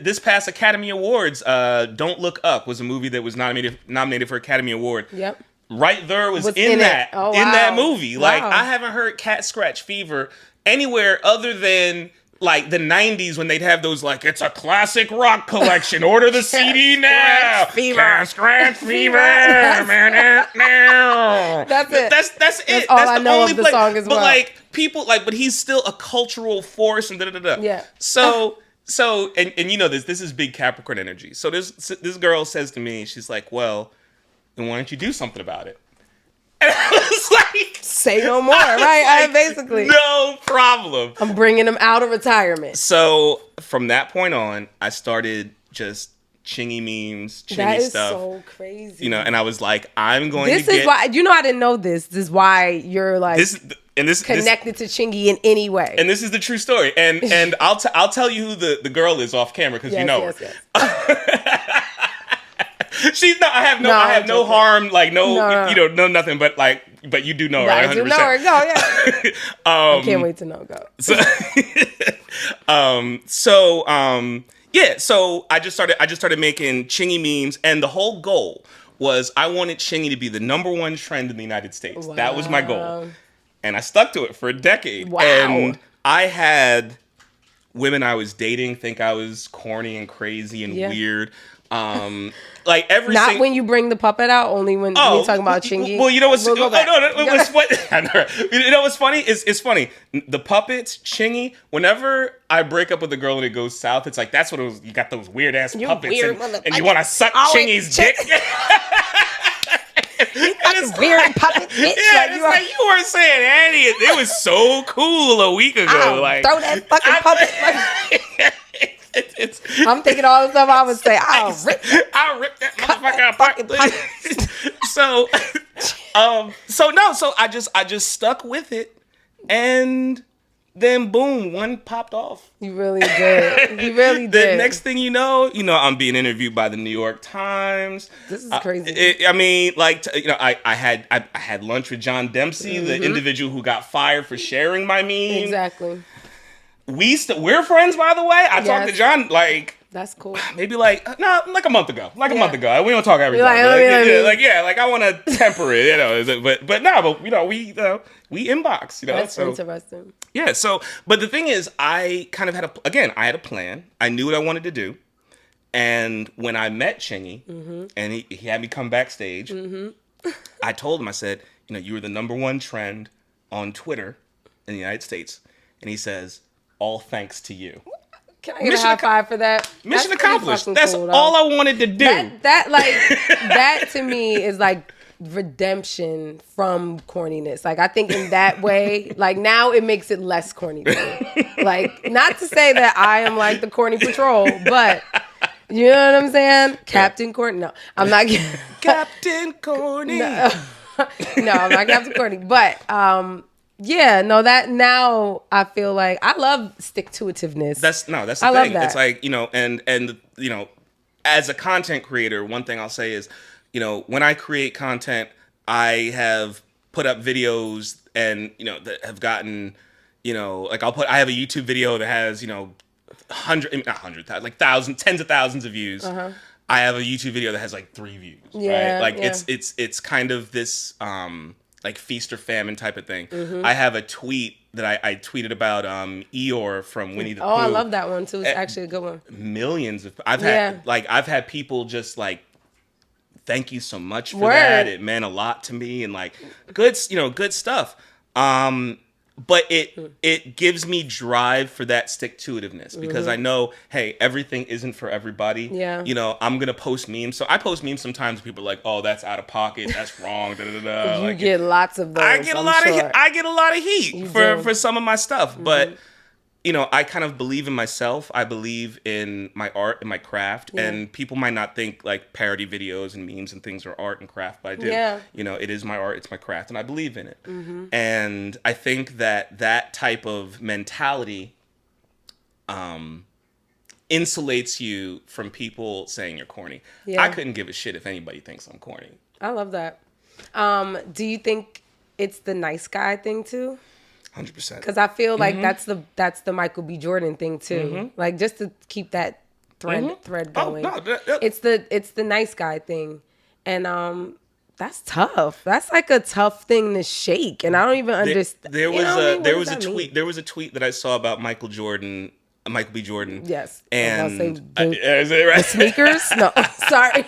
[SPEAKER 2] this past Academy Awards, Don't Look Up was a movie that was nominated for Academy Award. Yep. Right There was in that. Oh, wow. In that movie. Wow. Like, I haven't heard Cat Scratch Fever anywhere other than like the 90s when they'd have those, like, it's a classic rock collection. Order the CD now. Cat Scratch Fever. Man, now. That's it. That's it.
[SPEAKER 1] That's all I know of the song as well.
[SPEAKER 2] But like people but he's still a cultural force and da. Yeah. So and you know this is big Capricorn energy. So this girl says to me, she's like, "Well, then why don't you do something about it?" And I was like,
[SPEAKER 1] say no more, right?
[SPEAKER 2] Like,
[SPEAKER 1] basically.
[SPEAKER 2] No problem.
[SPEAKER 1] I'm bringing him out of retirement.
[SPEAKER 2] So from that point on, I started just Chingy memes, Chingy
[SPEAKER 1] that is
[SPEAKER 2] stuff.
[SPEAKER 1] So crazy.
[SPEAKER 2] You know, and I was like, I'm going
[SPEAKER 1] to get... This is why, you know, I didn't know this. This is why you're like connected to Chingy in any way.
[SPEAKER 2] And this is the true story. And I'll tell you who the girl is off camera because you know her. Yes. She's not. I have no harm. Like no. You know, no nothing. But you do know her.
[SPEAKER 1] I do know her. Go, yeah. I can't wait to know. Go.
[SPEAKER 2] So I just started making Chingy memes, and the whole goal was I wanted Chingy to be the #1 trend in the United States. Wow. That was my goal, and I stuck to it for a decade. Wow. And I had women I was dating think I was corny and crazy and weird. Like every
[SPEAKER 1] not when you bring the puppet out, only when you're talking about Chingy.
[SPEAKER 2] Well, you know what's You know what's funny? It's funny. The puppets, Chingy. Whenever I break up with a girl and it goes south, it's like that's what it was. You got those weird ass puppets, and you want to suck Chingy's dick.
[SPEAKER 1] Weird puppet bitch.
[SPEAKER 2] Yeah, like you weren't saying any. It was so cool a week ago. Like
[SPEAKER 1] throw that fucking puppet. I'm thinking all the stuff I would say. I'll rip
[SPEAKER 2] that motherfucker apart. So I just stuck with it, and then boom, one popped off.
[SPEAKER 1] You really did. You really did.
[SPEAKER 2] The next thing you know, I'm being interviewed by the New York Times.
[SPEAKER 1] This is crazy.
[SPEAKER 2] I had lunch with John Dempsey, the individual who got fired for sharing my meme.
[SPEAKER 1] Exactly.
[SPEAKER 2] We're friends, by the way. I talked to John, like,
[SPEAKER 1] That's cool.
[SPEAKER 2] Maybe like a month ago. A month ago. We don't talk every time. I want to temper it, you know. But we inbox, you know.
[SPEAKER 1] That's interesting.
[SPEAKER 2] Yeah. So, but the thing is, I kind of had a plan. I knew what I wanted to do, and when I met Chingy, and he had me come backstage, I told him, I said, you know, you were the #1 trend on Twitter in the United States, and he says, all thanks to you.
[SPEAKER 1] Can I get a high five for that?
[SPEAKER 2] Mission accomplished. That's cool, all I wanted to do.
[SPEAKER 1] That to me is like redemption from corniness. Like, I think in that way, like, now it makes it less corny to me. Like, not to say that I am like the corny patrol, but you know what I'm saying? Captain Corny. No, I'm not.
[SPEAKER 2] Captain Corny.
[SPEAKER 1] No, I'm not Captain Corny. But yeah, no, that now I feel like I love stick-to-itiveness.
[SPEAKER 2] That's the thing.
[SPEAKER 1] Love that.
[SPEAKER 2] It's like, you know, and you know, as a content creator, one thing I'll say is, you know, when I create content, I have put up videos and, you know, that have gotten, you know, like I have a YouTube video that has, you know, thousands, tens of thousands of views. I have a YouTube video that has like 3 views.
[SPEAKER 1] Yeah,
[SPEAKER 2] right? Like
[SPEAKER 1] yeah.
[SPEAKER 2] it's kind of this like feast or famine type of thing. I have a tweet that I tweeted about Eeyore from Winnie the Pooh.
[SPEAKER 1] Oh, I love that one too. It's actually a good one.
[SPEAKER 2] Millions of I've had people just like, thank you so much for that. It meant a lot to me, and like good stuff. But it gives me drive for that stick-to-itiveness because I know, hey, everything isn't for everybody.
[SPEAKER 1] Yeah.
[SPEAKER 2] You know, I'm gonna post memes. So I post memes sometimes. People are like, "Oh, that's out of pocket. That's wrong."
[SPEAKER 1] You get lots of those.
[SPEAKER 2] I get a lot of heat for some of my stuff, but. You know, I kind of believe in myself. I believe in my art and my craft. Yeah. And people might not think like parody videos and memes and things are art and craft, but I do. Yeah. You know, it is my art, it's my craft, and I believe in it. And I think that type of mentality insulates you from people saying you're corny. Yeah. I couldn't give a shit if anybody thinks I'm corny.
[SPEAKER 1] I love that. Do you think it's the nice guy thing too?
[SPEAKER 2] 100%.
[SPEAKER 1] Because I feel like that's the Michael B. Jordan thing too. Like, just to keep that thread going.
[SPEAKER 2] Oh, no,
[SPEAKER 1] it's the nice guy thing, and that's tough. That's like a tough thing to shake, and I don't even understand.
[SPEAKER 2] There was a tweet that I saw about Michael B. Jordan.
[SPEAKER 1] Yes.
[SPEAKER 2] And
[SPEAKER 1] is
[SPEAKER 2] it right?
[SPEAKER 1] The sneakers? No, sorry.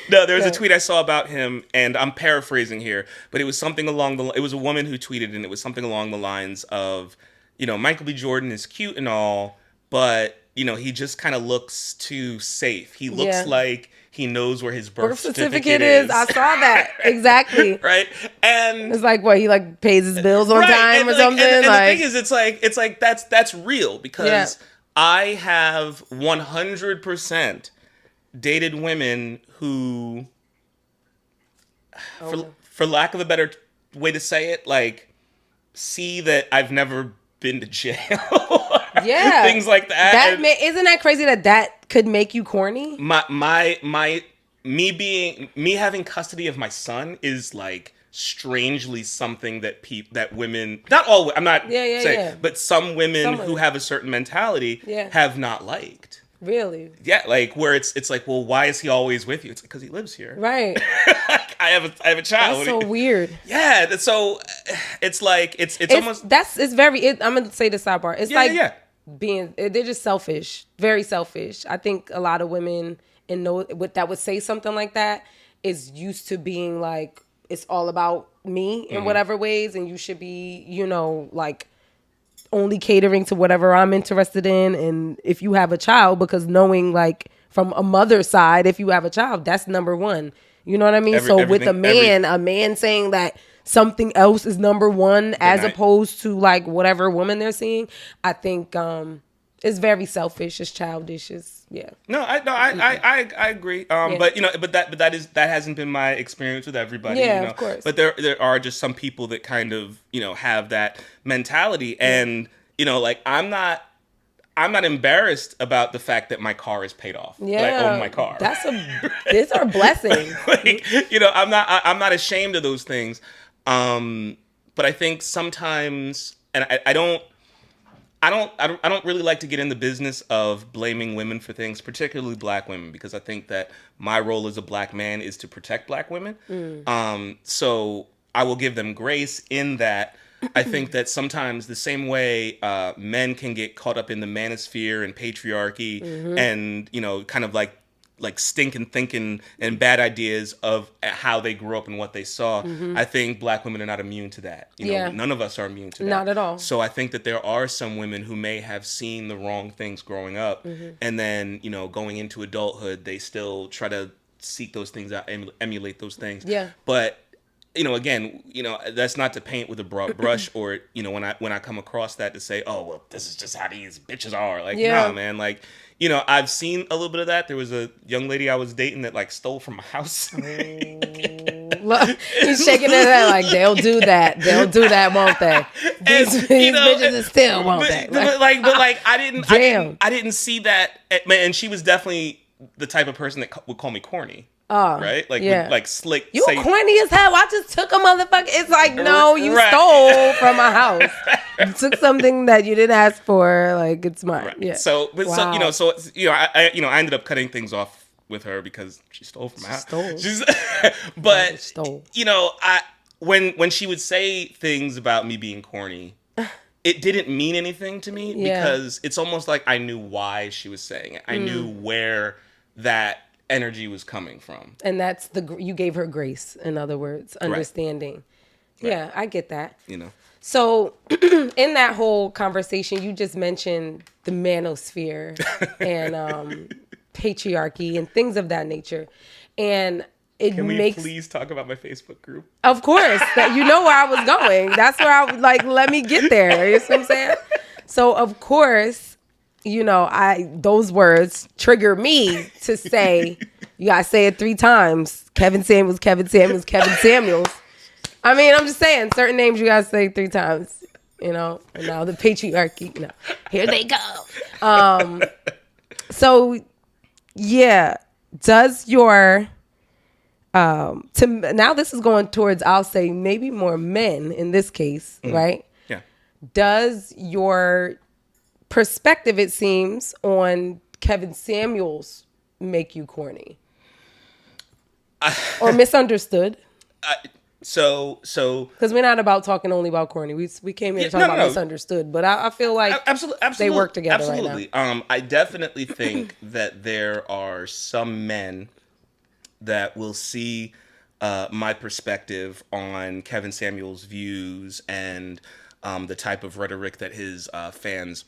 [SPEAKER 2] No, there was a tweet I saw about him, and I'm paraphrasing here, but it was something it was a woman who tweeted, and it was something along the lines of, you know, Michael B. Jordan is cute and all, but, you know, he just kind of looks too safe. He looks like he knows where his birth certificate is.
[SPEAKER 1] I saw that. Exactly.
[SPEAKER 2] Right? And
[SPEAKER 1] it's like, what, he like pays his bills on time or something?
[SPEAKER 2] And the thing is, it's like that's real, because I have 100% dated women who, for lack of a better way to say it, like, see that I've never been to jail.
[SPEAKER 1] Yeah.
[SPEAKER 2] Things like that.
[SPEAKER 1] Isn't that crazy that could make you corny?
[SPEAKER 2] Me having custody of my son is like strangely something that women, not all, I'm not saying, but some women who have a certain mentality have not liked.
[SPEAKER 1] Really?
[SPEAKER 2] Yeah, like where it's like, well, why is he always with you? It's because he lives here.
[SPEAKER 1] Right.
[SPEAKER 2] I have a child.
[SPEAKER 1] That's so weird.
[SPEAKER 2] Yeah, so it's like it's almost
[SPEAKER 1] it's very. I'm gonna say the sidebar. It's they're just selfish, very selfish. I think a lot of women that would say something like that is used to being like, it's all about me in whatever ways, and you should be, you know, like, only catering to whatever I'm interested in. And if you have a child, because knowing, like, from a mother's side, if you have a child, that's #1. You know what I mean? With a man saying that something else is #1 as opposed to like whatever woman they're seeing, I think it's very selfish. It's childish.
[SPEAKER 2] No, I agree. But you know, but that hasn't been my experience with everybody.
[SPEAKER 1] Yeah,
[SPEAKER 2] you know?
[SPEAKER 1] Of course.
[SPEAKER 2] But there are just some people that kind of, you know, have that mentality, and you know, like I'm not embarrassed about the fact that my car is paid off.
[SPEAKER 1] Yeah,
[SPEAKER 2] that I own my car.
[SPEAKER 1] These are blessings.
[SPEAKER 2] Like, you know, I'm not ashamed of those things. But I think sometimes, and I don't really like to get in the business of blaming women for things, particularly black women, because I think that my role as a black man is to protect black women. So I will give them grace in that. I think that sometimes the same way men can get caught up in the manosphere and patriarchy and, you know, kind of like stinking thinking and bad ideas of how they grew up and what they saw. I think black women are not immune to that. You know, none of us are immune to that.
[SPEAKER 1] Not at all.
[SPEAKER 2] So I think that there are some women who may have seen the wrong things growing up, and then, you know, going into adulthood, they still try to seek those things out, emulate those things.
[SPEAKER 1] Yeah.
[SPEAKER 2] But, you know, again, you know, that's not to paint with a broad brush, or, you know, when I come across that to say, oh, well, this is just how these bitches are. Like, nah, man, like, you know, I've seen a little bit of that. There was a young lady I was dating that like stole from my house.
[SPEAKER 1] Look, he's shaking his head like, they'll do that. They'll do that, won't they? These bitches are still, won't they?
[SPEAKER 2] But I didn't see that. And she was definitely the type of person that would call me corny.
[SPEAKER 1] Oh,
[SPEAKER 2] right? Like, like slick.
[SPEAKER 1] You corny as hell. I just took a motherfucker. It's like, no, you stole from my house. You took something that you didn't ask for. Like, it's mine. Right. Yeah.
[SPEAKER 2] So, but so, I ended up cutting things off with her because she stole from my house. But you know, when she would say things about me being corny, it didn't mean anything to me because it's almost like I knew why she was saying it. I knew where that energy was coming from, and that's you gave her grace. In other words, understanding. Right. Yeah, I get that. You know. So in that whole conversation, you just mentioned the manosphere and patriarchy and things of that nature, and Can we please talk about my Facebook group? Of course, you know where I was going. That's where I was like, let me get there. You know what I'm saying? So of course. You know, those words trigger me to say, you gotta say it 3 times. Kevin Samuels, Kevin Samuels, Kevin Samuels. I mean, I'm just saying, certain names you gotta say 3 times. You know, and now the patriarchy. You know, here they go. So, yeah, does your now this is going towards, I'll say maybe more men in this case, right? Yeah. Does your perspective, it seems, on Kevin Samuels make you corny or misunderstood? So because we're not about talking only about corny. We came here to talk about misunderstood, but I feel like absolutely they work together right now. I definitely think that there are some men that will see my perspective on Kevin Samuels' views and the type of rhetoric that his fans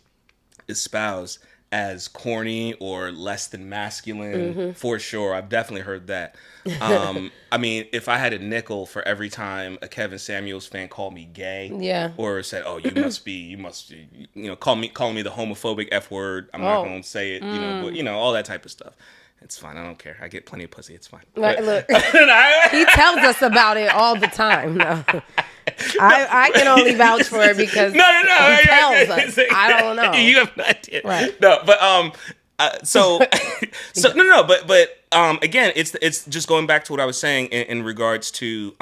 [SPEAKER 2] espouse as corny or less than masculine, for sure. I've definitely heard that. I mean, if I had a nickel for every time a Kevin Samuels fan called me gay, or said, "Oh, you must, you know, calling me the homophobic F word," I'm not gonna say it, you know, but you know, all that type of stuff. It's fine. I don't care. I get plenty of pussy. It's fine.
[SPEAKER 1] Look, he tells us about it all the time. No. I can only vouch for it because he tells us. I don't know.
[SPEAKER 2] You have no idea. Right. No, but again, it's just going back to what I was saying in regards to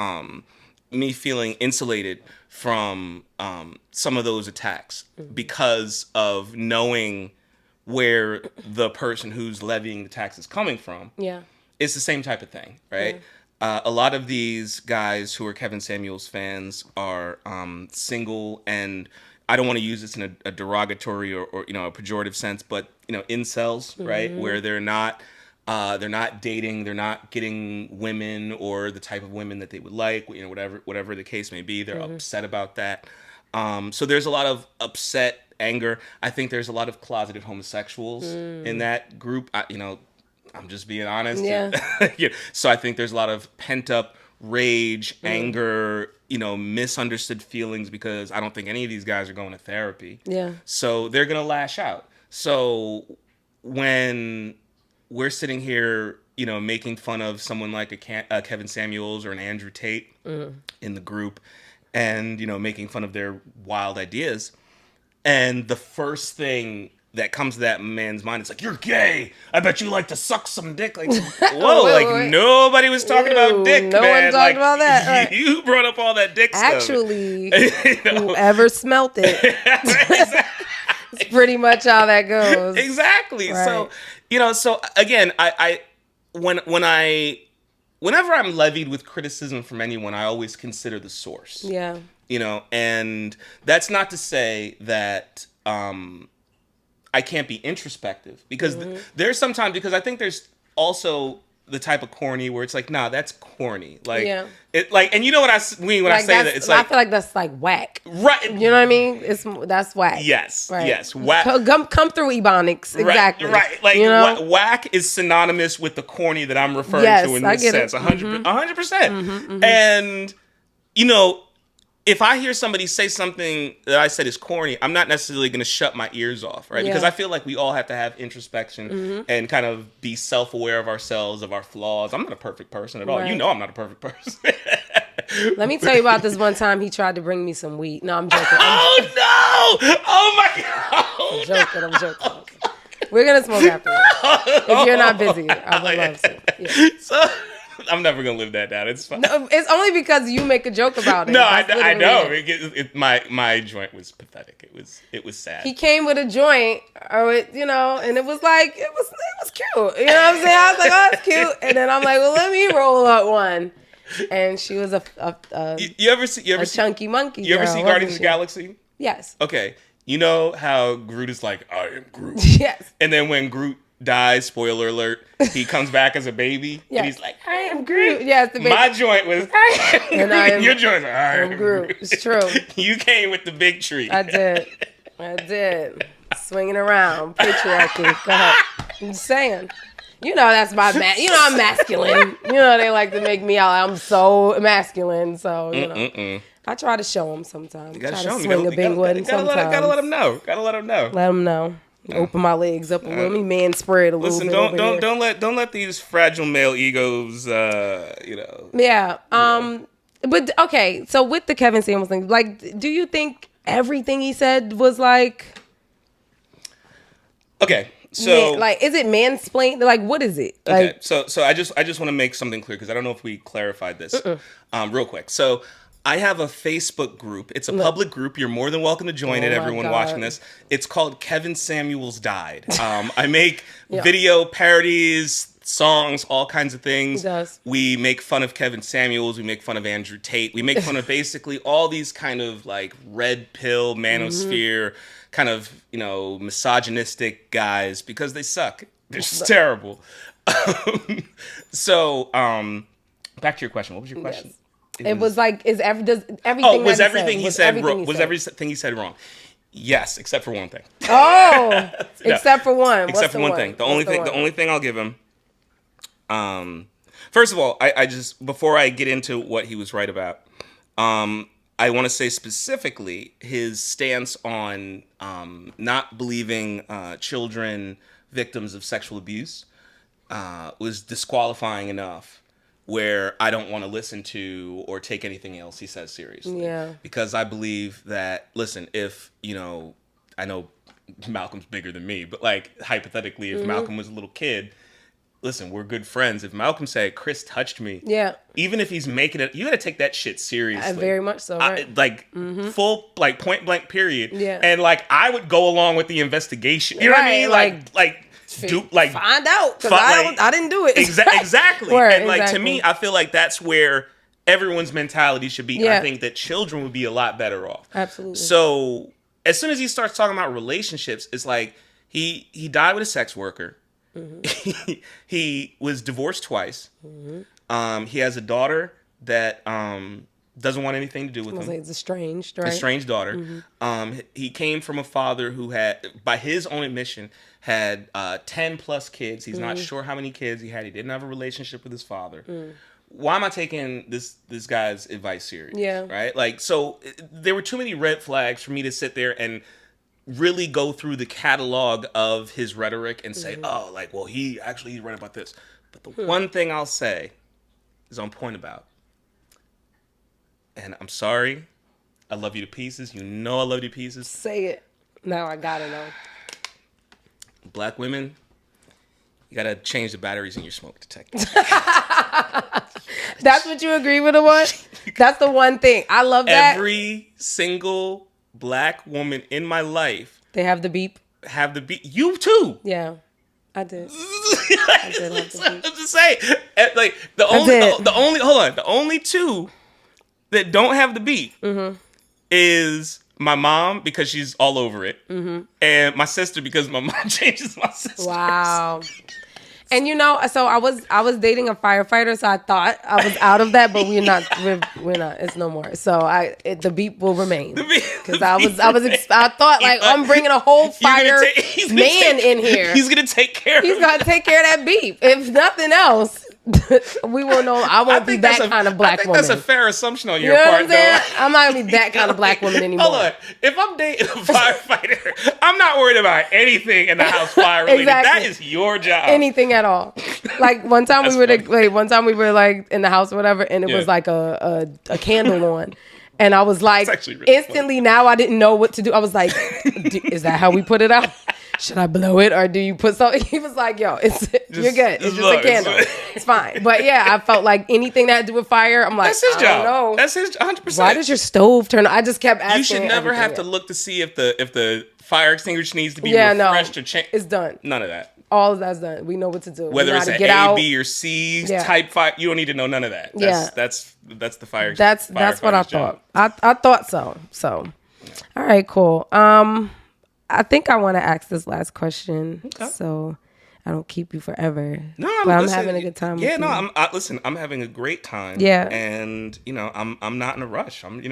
[SPEAKER 2] me feeling insulated from some of those attacks because of knowing where the person who's levying the tax is coming from. Yeah. It's the same type of thing, right? Yeah. A lot of these guys who are Kevin Samuels fans are single, and I don't want to use this in a derogatory or you know, a pejorative sense, but you know, incels, right? Where they're not dating, they're not getting women or the type of women that they would like, you know, whatever the case may be. They're upset about that. So there's a lot of upset, anger. I think there's a lot of closeted homosexuals in that group. I'm just being honest. Yeah. So I think there's a lot of pent up rage, anger, you know, misunderstood feelings because I don't think any of these guys are going to therapy. Yeah. So they're going to lash out. So when we're sitting here, you know, making fun of someone like a Kevin Samuels or an Andrew Tate in the group and, you know, making fun of their wild ideas, and the first thing that comes to that man's mind, it's like, you're gay. I bet you like to suck some dick. Like, whoa, wait. Nobody was talking about dick, no man. No one talked about that. Right. You brought up all that dick
[SPEAKER 1] stuff. Actually, whoever smelt it. pretty much how that goes.
[SPEAKER 2] Exactly.
[SPEAKER 1] Right.
[SPEAKER 2] So, so again, whenever I'm levied with criticism from anyone, I always consider the source.
[SPEAKER 1] Yeah.
[SPEAKER 2] And that's not to say that I can't be introspective, because there's sometimes, because I think there's also the type of corny where it's like, nah, that's corny. Like, it, like, and you know what I mean when I say that? It's like,
[SPEAKER 1] I feel like that's like whack.
[SPEAKER 2] Right.
[SPEAKER 1] You know what I mean? That's whack.
[SPEAKER 2] Yes.
[SPEAKER 1] Right.
[SPEAKER 2] Yes. Whack.
[SPEAKER 1] Come through Ebonics. Exactly.
[SPEAKER 2] Right. Like, whack is synonymous with the corny that I'm referring to in this sense. 100%. And, if I hear somebody say something that I said is corny, I'm not necessarily going to shut my ears off, right? Yeah. Because I feel like we all have to have introspection and kind of be self-aware of ourselves, of our flaws. I'm not a perfect person at all. Right. I'm not a perfect person.
[SPEAKER 1] Let me tell you about this one time he tried to bring me some weed. No, I'm joking.
[SPEAKER 2] Oh, no! Oh, my God!
[SPEAKER 1] I'm joking. We're going to smoke after this. If you're not busy, I would love to. Yeah.
[SPEAKER 2] So... I'm never gonna live that down. It's fine.
[SPEAKER 1] No, it's only because you make a joke about it.
[SPEAKER 2] No, I know. My joint was pathetic. It was sad.
[SPEAKER 1] He came with a joint, and it was like it was cute. You know what I'm saying? I was like, oh, that's cute. And then I'm like, well, let me roll up one. And she was a chunky monkey.
[SPEAKER 2] You ever see Guardians of the Galaxy?
[SPEAKER 1] Yes.
[SPEAKER 2] Okay. You know how Groot is like, I am Groot.
[SPEAKER 1] Yes.
[SPEAKER 2] And then when Groot dies, spoiler alert, he comes back as a baby, and he's like, I am Groot.
[SPEAKER 1] Yes, the baby.
[SPEAKER 2] My joint was, I am Groot. Your joint's like, I am Groot.
[SPEAKER 1] It's true.
[SPEAKER 2] You came with the big tree.
[SPEAKER 1] I did. Swinging around. Patriarchy. Go ahead. I'm just saying. That's my I'm masculine. They like to make me out. I'm so masculine. So, I try to show them sometimes.
[SPEAKER 2] You gotta
[SPEAKER 1] try
[SPEAKER 2] show
[SPEAKER 1] to
[SPEAKER 2] them.
[SPEAKER 1] swing a big one sometimes.
[SPEAKER 2] Gotta let them know.
[SPEAKER 1] Let them know. Open my legs up a little. Let me man spread a little bit.
[SPEAKER 2] Listen, don't let these fragile male egos,
[SPEAKER 1] Yeah. But okay. So with the Kevin Samuels thing, like, do you think everything he said was like?
[SPEAKER 2] Okay. So,
[SPEAKER 1] is it mansplained? Like, what is it?
[SPEAKER 2] Okay. So I just want to make something clear, because I don't know if we clarified this real quick. So I have a Facebook group. It's a public group. You're more than welcome to join it, everyone watching this. It's called Kevin Samuels Died. I make video parodies, songs, all kinds of things.
[SPEAKER 1] He does.
[SPEAKER 2] We make fun of Kevin Samuels. We make fun of Andrew Tate. We make fun of basically all these kind of like red pill, manosphere, kind of, misogynistic guys, because they suck. They're just terrible. So, back to your question. What was your question?
[SPEAKER 1] Yes. It was like, does everything?
[SPEAKER 2] Oh, was everything he said wrong? Yes, except for one thing.
[SPEAKER 1] Oh,
[SPEAKER 2] no.
[SPEAKER 1] Except for one.
[SPEAKER 2] Except for one thing. The only thing I'll give him. First of all, I just, before I get into what he was right about, I want to say specifically his stance on not believing children victims of sexual abuse was disqualifying enough, where I don't want to listen to or take anything else he says seriously.
[SPEAKER 1] Yeah.
[SPEAKER 2] Because I believe that, listen, if, I know Malcolm's bigger than me, but like hypothetically, if Malcolm was a little kid, listen, we're good friends. If Malcolm said, Chris touched me, even if he's making it, you got to take that shit seriously.
[SPEAKER 1] Very much so, right?
[SPEAKER 2] Full, like, point blank period.
[SPEAKER 1] Yeah.
[SPEAKER 2] And like, I would go along with the investigation. You know what I mean? Find out,
[SPEAKER 1] because I didn't do it.
[SPEAKER 2] Exactly.
[SPEAKER 1] Word,
[SPEAKER 2] and like, to me, I feel like that's where everyone's mentality should be.
[SPEAKER 1] Yeah.
[SPEAKER 2] I think that children would be a lot better off.
[SPEAKER 1] Absolutely.
[SPEAKER 2] So as soon as he starts talking about relationships, it's like he died with a sex worker. Mm-hmm. He was divorced twice. Mm-hmm. He has a daughter that doesn't want anything to do with him.
[SPEAKER 1] It's estranged, right?
[SPEAKER 2] Estranged daughter. Mm-hmm. He came from a father who had, by his own admission, had 10 plus kids. He's not sure how many kids he had. He didn't have a relationship with his father. Why am I taking this guy's advice serious?
[SPEAKER 1] Yeah.
[SPEAKER 2] Right? Like, so there were too many red flags for me to sit there and really go through the catalog of his rhetoric and say, oh, like, well, he's right about this. But the one thing I'll say is on point about, and I'm sorry, I love you to pieces. You know I love you to pieces.
[SPEAKER 1] Say it. Now I gotta know.
[SPEAKER 2] Black women, you gotta change the batteries in your smoke detector.
[SPEAKER 1] That's what you agree with, the one? That's the one thing. I love that.
[SPEAKER 2] Every single black woman in my life
[SPEAKER 1] They have the beep.
[SPEAKER 2] Have the beep. You too.
[SPEAKER 1] Yeah, I did. I did have the beep.
[SPEAKER 2] I'm just saying, like the only two that don't have the beep is my mom because she's all over it, and my sister because my mom changes my sister.
[SPEAKER 1] Wow. And so I was dating a firefighter, so I thought I was out of that, but we're not. It's no more. So the beep will remain because I thought like I'm bringing a whole fire man in here.
[SPEAKER 2] He's gonna take care.
[SPEAKER 1] He's gonna take care of that beep. If nothing else, we will know. I won't be that kind of black woman.
[SPEAKER 2] That's a fair assumption on your part, though.
[SPEAKER 1] I'm not gonna be that kind of black woman anymore.
[SPEAKER 2] Hold on. If I'm dating a firefighter, I'm not worried about anything in the house fire related. Exactly. That is your job.
[SPEAKER 1] Anything at all. Like one time we were like in the house or whatever, and it was like a candle on. And I was like, really instantly funny. Now I didn't know what to do. I was like, is that how we put it out? Should I blow it or do you put something? He was like, yo, you're good. It's just a candle. It's fine. But yeah, I felt like anything that had to do with fire, I'm like,
[SPEAKER 2] that's his
[SPEAKER 1] I
[SPEAKER 2] job.
[SPEAKER 1] don't know.
[SPEAKER 2] That's his 100%.
[SPEAKER 1] Why does your stove turn on? I just kept asking.
[SPEAKER 2] You should never have to look to see if the fire extinguisher needs to be refreshed or changed.
[SPEAKER 1] It's done.
[SPEAKER 2] None of that.
[SPEAKER 1] All of that's done. We know what to do.
[SPEAKER 2] Whether it's an A, B, or C type fire, you don't need to know none of that. That's the fire. That's
[SPEAKER 1] what I thought. I thought so. So, all right, cool. I think I want to ask this last question, so I don't keep you forever.
[SPEAKER 2] No,
[SPEAKER 1] I'm having a good time.
[SPEAKER 2] Yeah, no, I'm having a great time.
[SPEAKER 1] Yeah,
[SPEAKER 2] and I'm not in a rush. I made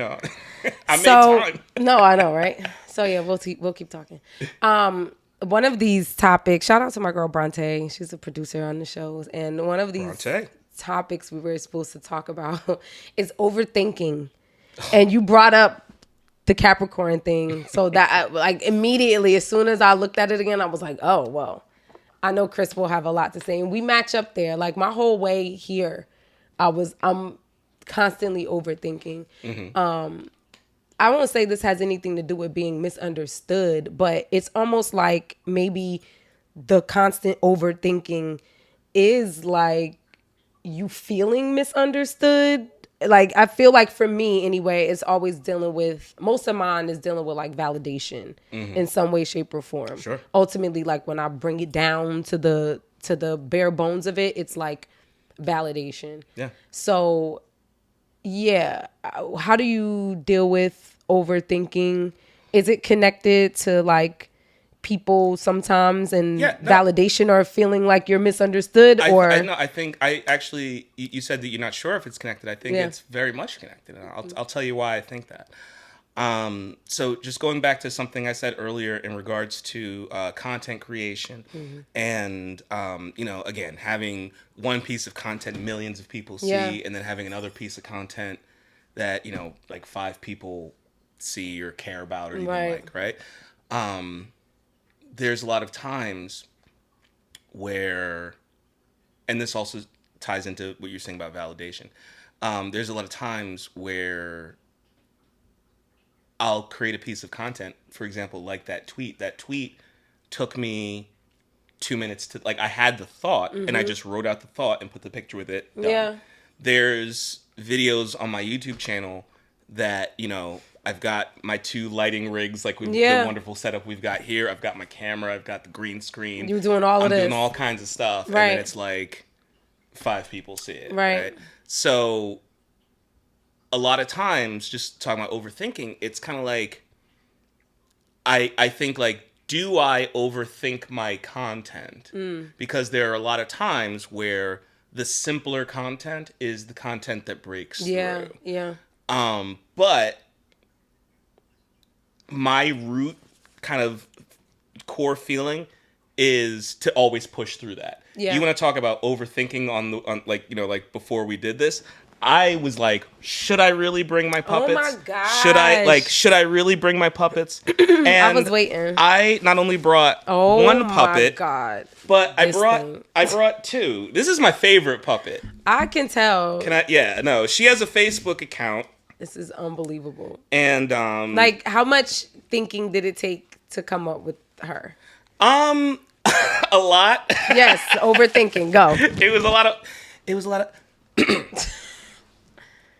[SPEAKER 2] time.
[SPEAKER 1] No, I know, right? So yeah, we'll keep talking. One of these topics, shout out to my girl Bronte. She's a producer on the shows. And one of these topics we were supposed to talk about is overthinking. And you brought up the Capricorn thing. So that like immediately, as soon as I looked at it again, I was like, oh, well, I know Chris will have a lot to say. And we match up there. Like my whole way here, I'm constantly overthinking. Mm-hmm. I won't say this has anything to do with being misunderstood, but it's almost like maybe the constant overthinking is like you feeling misunderstood. Like, I feel like for me anyway, it's always most of mine is dealing with like validation in some way, shape, or form.
[SPEAKER 2] Sure.
[SPEAKER 1] Ultimately, like when I bring it down to the bare bones of it, it's like validation. Yeah. So yeah, how do you deal with overthinking? Is it connected to like people sometimes and validation or feeling like you're misunderstood?
[SPEAKER 2] I think you said that you're not sure if it's connected. I think it's very much connected. And I'll tell you why I think that. So just going back to something I said earlier in regards to content creation and, again, having one piece of content millions of people see and then having another piece of content that, like 5 people see or care about or even like, right? There's a lot of times where, and this also ties into what you're saying about validation. There's a lot of times where I'll create a piece of content, for example, like that tweet. That tweet took me 2 minutes to, like, I had the thought and I just wrote out the thought and put the picture with it. Done. Yeah. There's videos on my YouTube channel that, I've got my 2 lighting rigs, like with the wonderful setup we've got here. I've got my camera. I've got the green screen.
[SPEAKER 1] You're doing all of this.
[SPEAKER 2] I'm doing all kinds of stuff. Right. And then it's like 5 people see it. Right. So a lot of times, just talking about overthinking, it's kind of like, I think like, do I overthink my content? Because there are a lot of times where the simpler content is the content that breaks through. Yeah. But my root kind of core feeling is to always push through that. Yeah. You want to talk about overthinking on like before we did this, I was like, should I really bring my puppets?
[SPEAKER 1] Oh my gosh.
[SPEAKER 2] Should I really bring my puppets? And
[SPEAKER 1] I was waiting.
[SPEAKER 2] I not only brought one puppet,
[SPEAKER 1] my God.
[SPEAKER 2] But I brought 2. This is my favorite puppet.
[SPEAKER 1] I can tell.
[SPEAKER 2] She has a Facebook account.
[SPEAKER 1] This is unbelievable.
[SPEAKER 2] And
[SPEAKER 1] like, how much thinking did it take to come up with her?
[SPEAKER 2] A lot.
[SPEAKER 1] Yes, overthinking. Go.
[SPEAKER 2] It was a lot of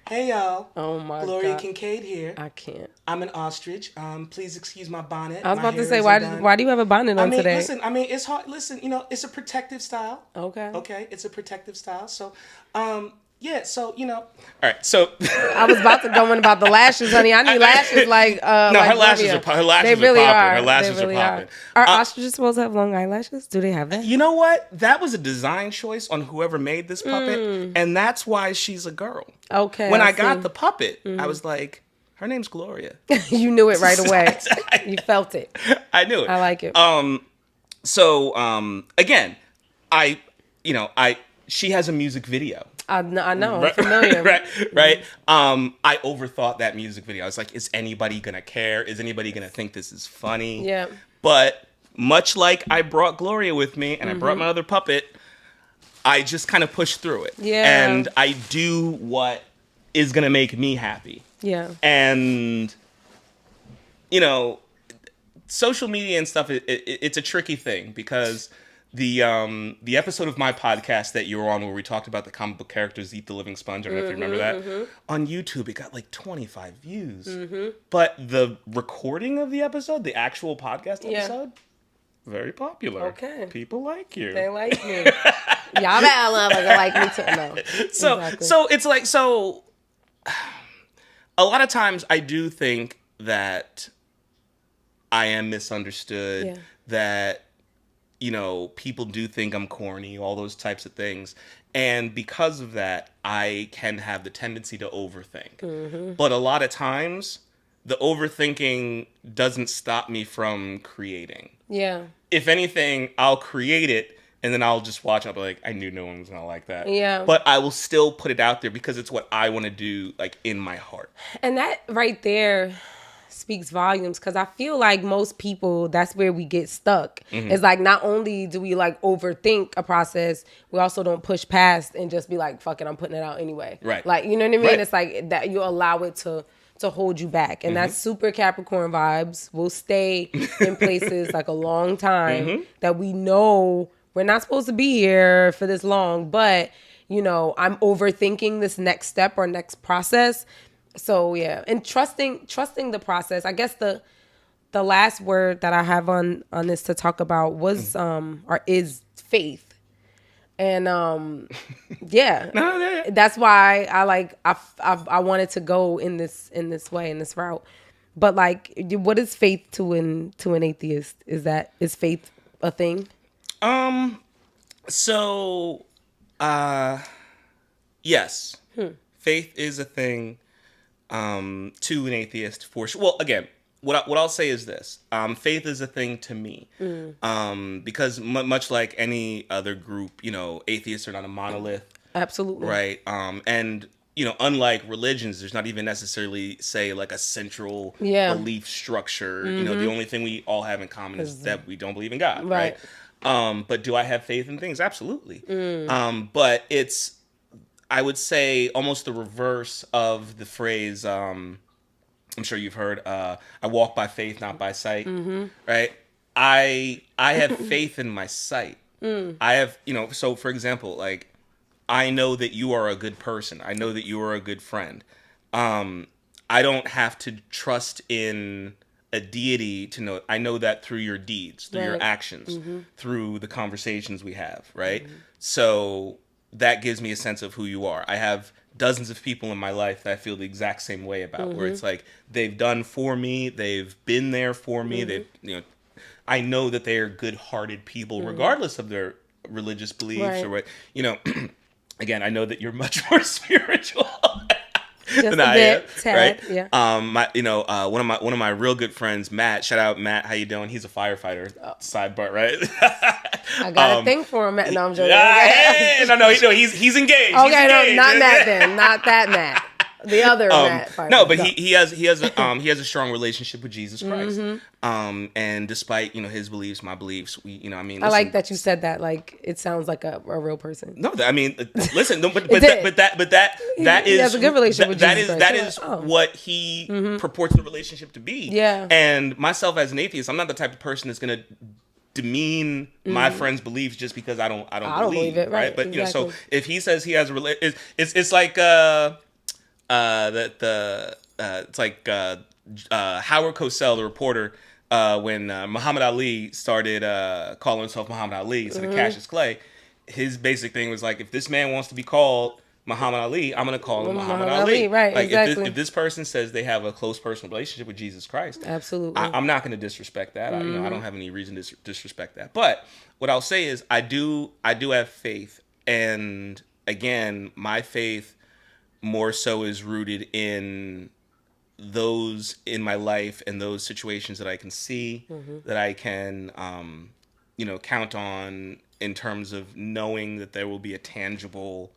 [SPEAKER 2] Hey y'all.
[SPEAKER 1] Oh my God.
[SPEAKER 2] Gloria Kincaid here.
[SPEAKER 1] I can't.
[SPEAKER 2] I'm an ostrich. Please excuse my bonnet.
[SPEAKER 1] I was about to say, why do you have a bonnet on today?
[SPEAKER 2] Listen, it's hard. Listen, it's a protective style.
[SPEAKER 1] Okay.
[SPEAKER 2] Okay, it's a protective style. So, yeah, so, all right, so.
[SPEAKER 1] I was about to go in about the lashes, honey. I need lashes like,
[SPEAKER 2] no,
[SPEAKER 1] like
[SPEAKER 2] her lashes are popping.
[SPEAKER 1] They really are.
[SPEAKER 2] Her lashes
[SPEAKER 1] really
[SPEAKER 2] are popping.
[SPEAKER 1] Are ostriches supposed to have long eyelashes? Do they have that?
[SPEAKER 2] You know what? That was a design choice on whoever made this puppet, and that's why she's a girl.
[SPEAKER 1] Okay.
[SPEAKER 2] When I got the puppet, I was like, her name's Gloria.
[SPEAKER 1] You knew it right away. You felt it.
[SPEAKER 2] I knew it.
[SPEAKER 1] I like it.
[SPEAKER 2] So, again, she has a music video.
[SPEAKER 1] I know. I'm familiar.
[SPEAKER 2] right. I overthought that music video. I was like, is anybody gonna care? Is anybody gonna think this is funny?
[SPEAKER 1] Yeah.
[SPEAKER 2] But much like I brought Gloria with me and I brought my other puppet, I just kind of pushed through it.
[SPEAKER 1] Yeah.
[SPEAKER 2] And I do what is gonna make me happy.
[SPEAKER 1] Yeah.
[SPEAKER 2] And social media and stuff, it's a tricky thing because the episode of my podcast that you were on where we talked about the comic book characters Eat the Living Sponge, I don't know if you remember that, on YouTube, it got like 25 views. But the recording of the episode, the actual podcast episode, very popular.
[SPEAKER 1] Okay.
[SPEAKER 2] People like you.
[SPEAKER 1] They like me. Y'all better like me too. No.
[SPEAKER 2] So it's like, a lot of times I do think that I am misunderstood, that people do think I'm corny, all those types of things. And because of that, I can have the tendency to overthink. But a lot of times, the overthinking doesn't stop me from creating. Yeah. If anything, I'll create it, and then I'll just watch it. I'll be like, I knew no one was going to like that. Yeah. But I will still put it out there because it's what I want to do, like, in my heart.
[SPEAKER 1] And that right there speaks volumes, because I feel like most people, that's where we get stuck. It's like, not only do we like overthink a process, we also don't push past and just be like, fuck it, I'm putting it out anyway. Right. Like, you know what I mean? Right. It's like that you allow it to hold you back. And that's super Capricorn vibes. We'll stay in places like a long time that we know we're not supposed to be here for this long, but I'm overthinking this next step or next process. So yeah, and trusting the process. I guess the last word that I have on this to talk about was or is faith. And yeah, that's why I wanted to go in this way, in this route. But like, what is faith to an atheist? Is faith a thing?
[SPEAKER 2] So yes, faith is a thing. To an atheist, for sure. Well, again, what I'll say is this: faith is a thing to me, because much like any other group, atheists are not a monolith. Absolutely. Right. And unlike religions, there's not even necessarily, say, like a central belief structure. The only thing we all have in common is that we don't believe in God. Right. But do I have faith in things? Absolutely. But it's, I would say, almost the reverse of the phrase, I'm sure you've heard, I walk by faith, not by sight, right? I have faith in my sight. I have, so for example, like, I know that you are a good person. I know that you are a good friend. I don't have to trust in a deity to know. I know that through your deeds, through your actions, through the conversations we have, right? So that gives me a sense of who you are. I have dozens of people in my life that I feel the exact same way about, where it's like, they've done for me, they've been there for me, they've, I know that they are good-hearted people, regardless of their religious beliefs or what, again, I know that you're much more spiritual than I am, right? Yeah. One of my real good friends, Matt. Shout out, Matt. How you doing? He's a firefighter. Sidebar, right?
[SPEAKER 1] I got a thing for him. No, I'm joking.
[SPEAKER 2] No, he's engaged.
[SPEAKER 1] Okay, no, not Matt then. Not that Matt. The other Matt.
[SPEAKER 2] No, but he has a strong relationship with Jesus Christ. And despite his beliefs, my beliefs, listen,
[SPEAKER 1] I like that you said that. Like, it sounds like a real person.
[SPEAKER 2] No, I mean, listen, no, but that is,
[SPEAKER 1] he has a good relationship with Jesus Christ.
[SPEAKER 2] That is what he purports the relationship to be. Yeah. And myself as an atheist, I'm not the type of person that's gonna demean my friend's beliefs just because I don't believe it, right? But
[SPEAKER 1] exactly.
[SPEAKER 2] so if he says he has a it's like it's like Howard Cosell, the reporter, when Muhammad Ali started calling himself Muhammad Ali instead of Cassius Clay, his basic thing was like, if this man wants to be called Muhammad Ali, I'm going to call him Muhammad Ali.
[SPEAKER 1] Right,
[SPEAKER 2] like
[SPEAKER 1] exactly.
[SPEAKER 2] If this person says they have a close personal relationship with Jesus Christ,
[SPEAKER 1] absolutely,
[SPEAKER 2] I'm not going to disrespect that. I don't have any reason to disrespect that. But what I'll say is I do have faith. And again, my faith more so is rooted in those in my life and those situations that I can see, that I can, count on in terms of knowing that there will be a tangible,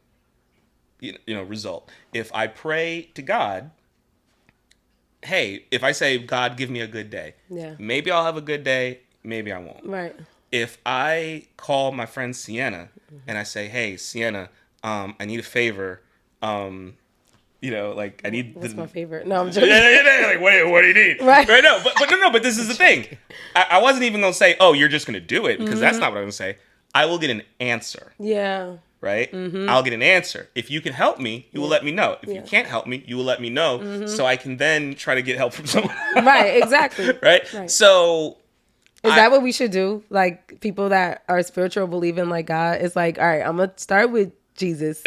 [SPEAKER 2] result. If I pray to God, hey, if I say, God, give me a good day, maybe I'll have a good day, maybe I won't.
[SPEAKER 1] Right.
[SPEAKER 2] If I call my friend Sienna and I say, hey, Sienna, I need a favor, I need.
[SPEAKER 1] What's my favorite? No, I'm joking.
[SPEAKER 2] Like, what do you need? Right. No, but this is the thing. I wasn't even gonna say, oh, you're just gonna do it, because that's not what I'm gonna say. I will get an answer.
[SPEAKER 1] Yeah.
[SPEAKER 2] Right? I'll get an answer. If you can help me, you will let me know. If you can't help me, you will let me know, so I can then try to get help from someone.
[SPEAKER 1] Right. Exactly.
[SPEAKER 2] Right. So.
[SPEAKER 1] Is that what we should do? Like, people that are spiritual, believe in like God, it's like, all right, I'm gonna start with Jesus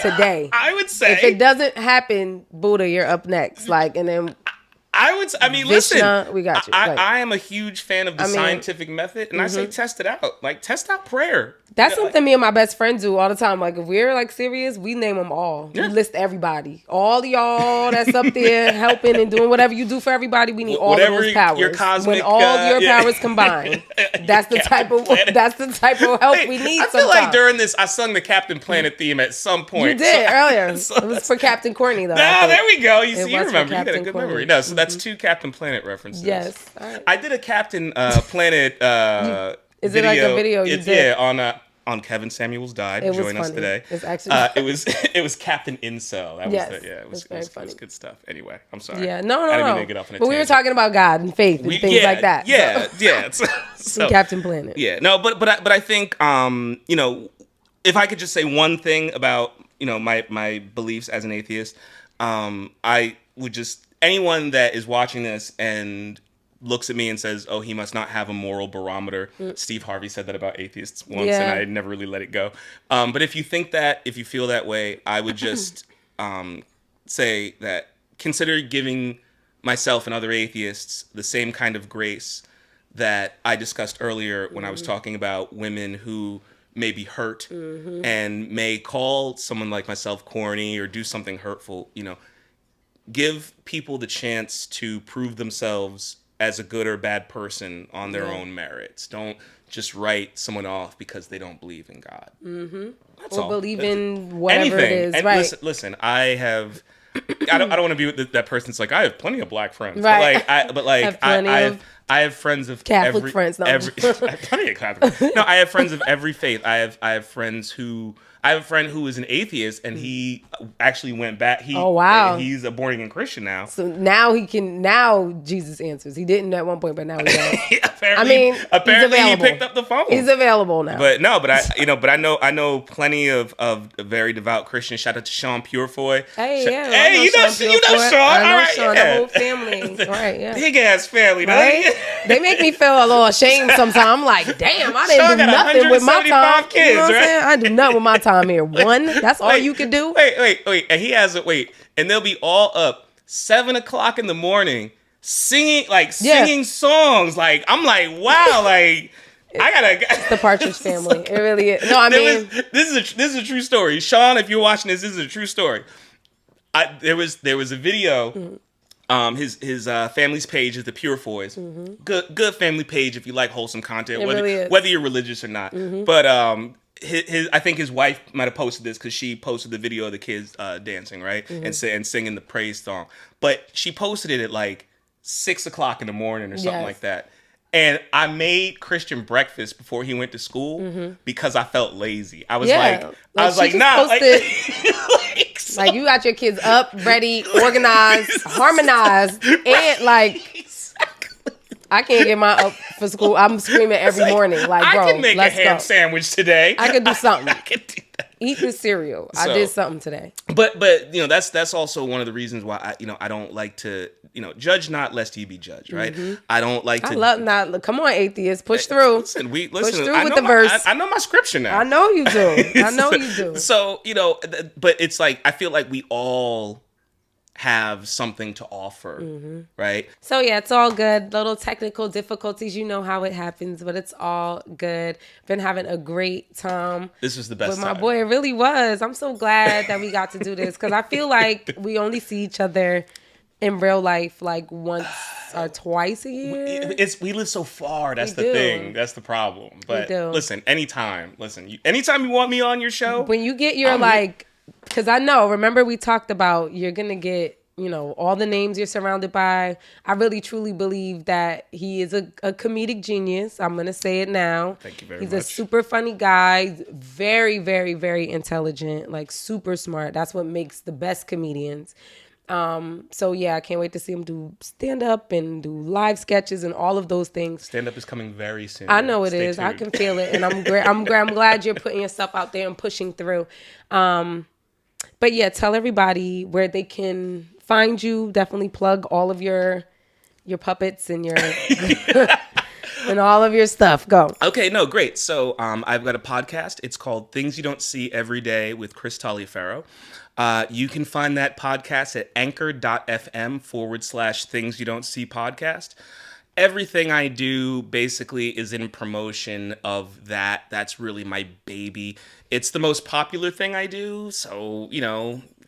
[SPEAKER 1] today.
[SPEAKER 2] I would say
[SPEAKER 1] if it doesn't happen, Buddha, you're up next. Like, and then
[SPEAKER 2] listen,
[SPEAKER 1] we got you.
[SPEAKER 2] I am a huge fan of the scientific method, and I say test it out. Like, test out prayer.
[SPEAKER 1] That's something me and my best friend do all the time. Like, if we're like serious, we name them all. We list everybody. All of y'all that's up there helping and doing whatever you do for everybody, we need all of those powers.
[SPEAKER 2] Your cosmic,
[SPEAKER 1] when all of your powers combine, that's the type of help we need.
[SPEAKER 2] I feel like during this, I sung the Captain Planet theme at some point.
[SPEAKER 1] You did earlier. It was for Captain Corny, though.
[SPEAKER 2] There we go. You remember. You got a good memory. No, so that's two Captain Planet references.
[SPEAKER 1] Yes. All right.
[SPEAKER 2] I did a Captain Planet
[SPEAKER 1] Is video. It like a video you did?
[SPEAKER 2] Yeah, on Kevin Samuels Died.
[SPEAKER 1] It
[SPEAKER 2] Join
[SPEAKER 1] was
[SPEAKER 2] us today.
[SPEAKER 1] It's actually
[SPEAKER 2] it was Captain Incel. That was it was very funny. Good stuff. Anyway, I'm sorry.
[SPEAKER 1] Yeah, no.
[SPEAKER 2] I didn't mean to get off on a
[SPEAKER 1] but we were talking about God and faith and things like that.
[SPEAKER 2] Yeah.
[SPEAKER 1] So Captain Planet.
[SPEAKER 2] Yeah, no, but I think if I could just say one thing about my beliefs as an atheist, I would just, anyone that is watching this and looks at me and says, oh, he must not have a moral barometer. Steve Harvey said that about atheists once, and I never really let it go. But if you feel that way, I would just say that consider giving myself and other atheists the same kind of grace that I discussed earlier when I was talking about women who may be hurt and may call someone like myself corny or do something hurtful. Give people the chance to prove themselves as a good or bad person on their own merits. Don't just write someone off because they don't believe in God. That's all.
[SPEAKER 1] Believe in whatever
[SPEAKER 2] anything.
[SPEAKER 1] It is.
[SPEAKER 2] And
[SPEAKER 1] right.
[SPEAKER 2] Listen, I don't want to be with that person that's like, I have plenty of black friends.
[SPEAKER 1] Right.
[SPEAKER 2] I have friends of
[SPEAKER 1] Catholic friends.
[SPEAKER 2] I have plenty of Catholic friends. No, I have friends of every faith. I have friends who. I have a friend who is an atheist, and he actually went back. He's a born-again Christian now.
[SPEAKER 1] So now Jesus answers. He didn't at one point, but now he does.
[SPEAKER 2] apparently he picked up the phone.
[SPEAKER 1] He's available now.
[SPEAKER 2] But I know plenty of very devout Christians. Shout out to Sean Purefoy.
[SPEAKER 1] You know Sean. I know Sean, the whole family. Right, yeah.
[SPEAKER 2] Big ass family,
[SPEAKER 1] right? They make me feel a little ashamed sometimes. I'm like, damn, I didn't do nothing with my time.
[SPEAKER 2] Kids,
[SPEAKER 1] you know what I'm saying? I do nothing with my time here. That's all you could do.
[SPEAKER 2] Wait, and he has and they'll be all up 7:00 in the morning singing songs. Like, I'm like, wow, like
[SPEAKER 1] it's the Partridge Family. It really is. No, I mean,
[SPEAKER 2] this is a true story. Sean, if you're watching this is a true story. There was a video. His family's page is the Purefoys. Good family page if you like wholesome content, whether you're religious or not. But I think his wife might have posted this because she posted the video of the kids dancing, right, and singing the praise song. But she posted it at like 6:00 in the morning or something like that. And I made Christian breakfast before he went to school because I felt lazy. I was nah.
[SPEAKER 1] Like, you got your kids up, ready, organized, harmonized, and like, I can't get mine up for school. I'm screaming every morning. Like, bro,
[SPEAKER 2] I can make a ham sandwich today.
[SPEAKER 1] I could do something.
[SPEAKER 2] I can do that.
[SPEAKER 1] Eat the cereal. I did something today.
[SPEAKER 2] But that's also one of the reasons why I don't like to judge not lest ye be judged, right? I don't like to.
[SPEAKER 1] I love not. Come on, atheist, push through.
[SPEAKER 2] Listen,
[SPEAKER 1] push through with the verse.
[SPEAKER 2] I know my scripture now.
[SPEAKER 1] I know you do. I know you do.
[SPEAKER 2] So but it's like I feel like we all have something to offer, right?
[SPEAKER 1] So yeah, it's all good. Little technical difficulties, you know how it happens, but it's all good. Been having a great time.
[SPEAKER 2] This was the best
[SPEAKER 1] with my boy. It really was. I'm so glad that we got to do this because I feel like we only see each other in real life like once or twice a year.
[SPEAKER 2] We live so far. That's the thing. That's the problem. But listen, anytime you want me on your show,
[SPEAKER 1] when you get your because I know, remember we talked about you're going to get, all the names you're surrounded by. I really, truly believe that he is a comedic genius. I'm going to say it now.
[SPEAKER 2] Thank you very
[SPEAKER 1] much.
[SPEAKER 2] He's
[SPEAKER 1] a super funny guy. Very, very, very intelligent. Like super smart. That's what makes the best comedians. So yeah, I can't wait to see him do stand up and do live sketches and all of those things.
[SPEAKER 2] Stand up is coming very soon.
[SPEAKER 1] I know it is. Tuned. I can feel it, and I'm glad you're putting yourself out there and pushing through. But yeah, tell everybody where they can find you. Definitely plug all of your puppets and your and all of your stuff. Go.
[SPEAKER 2] Okay, no, great. So I've got a podcast. It's called Things You Don't See Every Day with Chris Taliaferro. You can find that podcast at anchor.fm/Things You Don't See podcast. Everything I do basically is in promotion of that. That's really my baby. It's the most popular thing I do. So,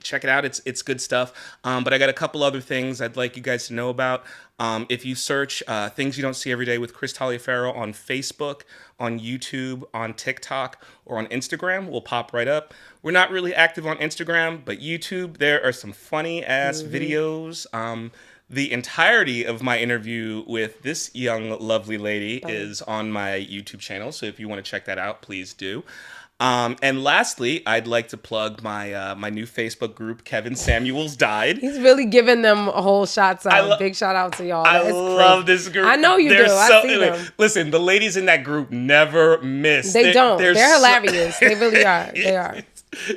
[SPEAKER 2] check it out. It's good stuff. But I got a couple other things I'd like you guys to know about. If you search Things You Don't See Every Day with Chris Taliaferro on Facebook, on YouTube, on TikTok, or on Instagram, we'll pop right up. We're not really active on Instagram, but YouTube, there are some funny ass videos. The entirety of my interview with this young, lovely lady is on my YouTube channel. So if you want to check that out, please do. And lastly, I'd like to plug my my new Facebook group, Kevin Samuels Died.
[SPEAKER 1] He's really giving them a whole shots out. Big shout out to y'all.
[SPEAKER 2] I love this group.
[SPEAKER 1] I know you do. I see them.
[SPEAKER 2] Listen, the ladies in that group never miss.
[SPEAKER 1] They're hilarious. They really are. They are.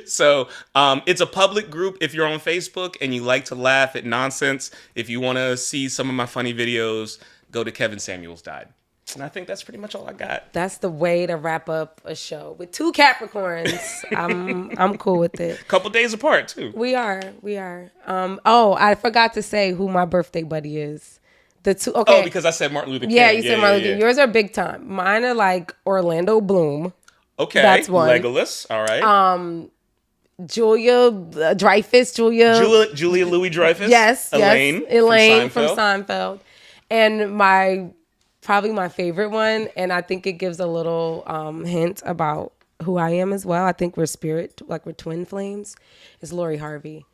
[SPEAKER 2] So it's a public group. If you're on Facebook and you like to laugh at nonsense, if you want to see some of my funny videos, go to Kevin Samuels Died. And I think that's pretty much all I got.
[SPEAKER 1] That's the way to wrap up a show with two Capricorns. I'm cool with it.
[SPEAKER 2] Couple days apart too.
[SPEAKER 1] We are. I forgot to say who my birthday buddy is. The two. Okay.
[SPEAKER 2] Oh, because I said Martin Luther King.
[SPEAKER 1] Yeah, you said Martin Luther King. Yours are big time. Mine are like Orlando Bloom.
[SPEAKER 2] Okay,
[SPEAKER 1] that's one.
[SPEAKER 2] Legolas. All right.
[SPEAKER 1] Julia Dreyfus. Julia
[SPEAKER 2] Louis Dreyfus.
[SPEAKER 1] Yes.
[SPEAKER 2] Elaine
[SPEAKER 1] from Seinfeld. And probably my favorite one, and I think it gives a little hint about who I am as well. I think we're twin flames. Is Lori Harvey.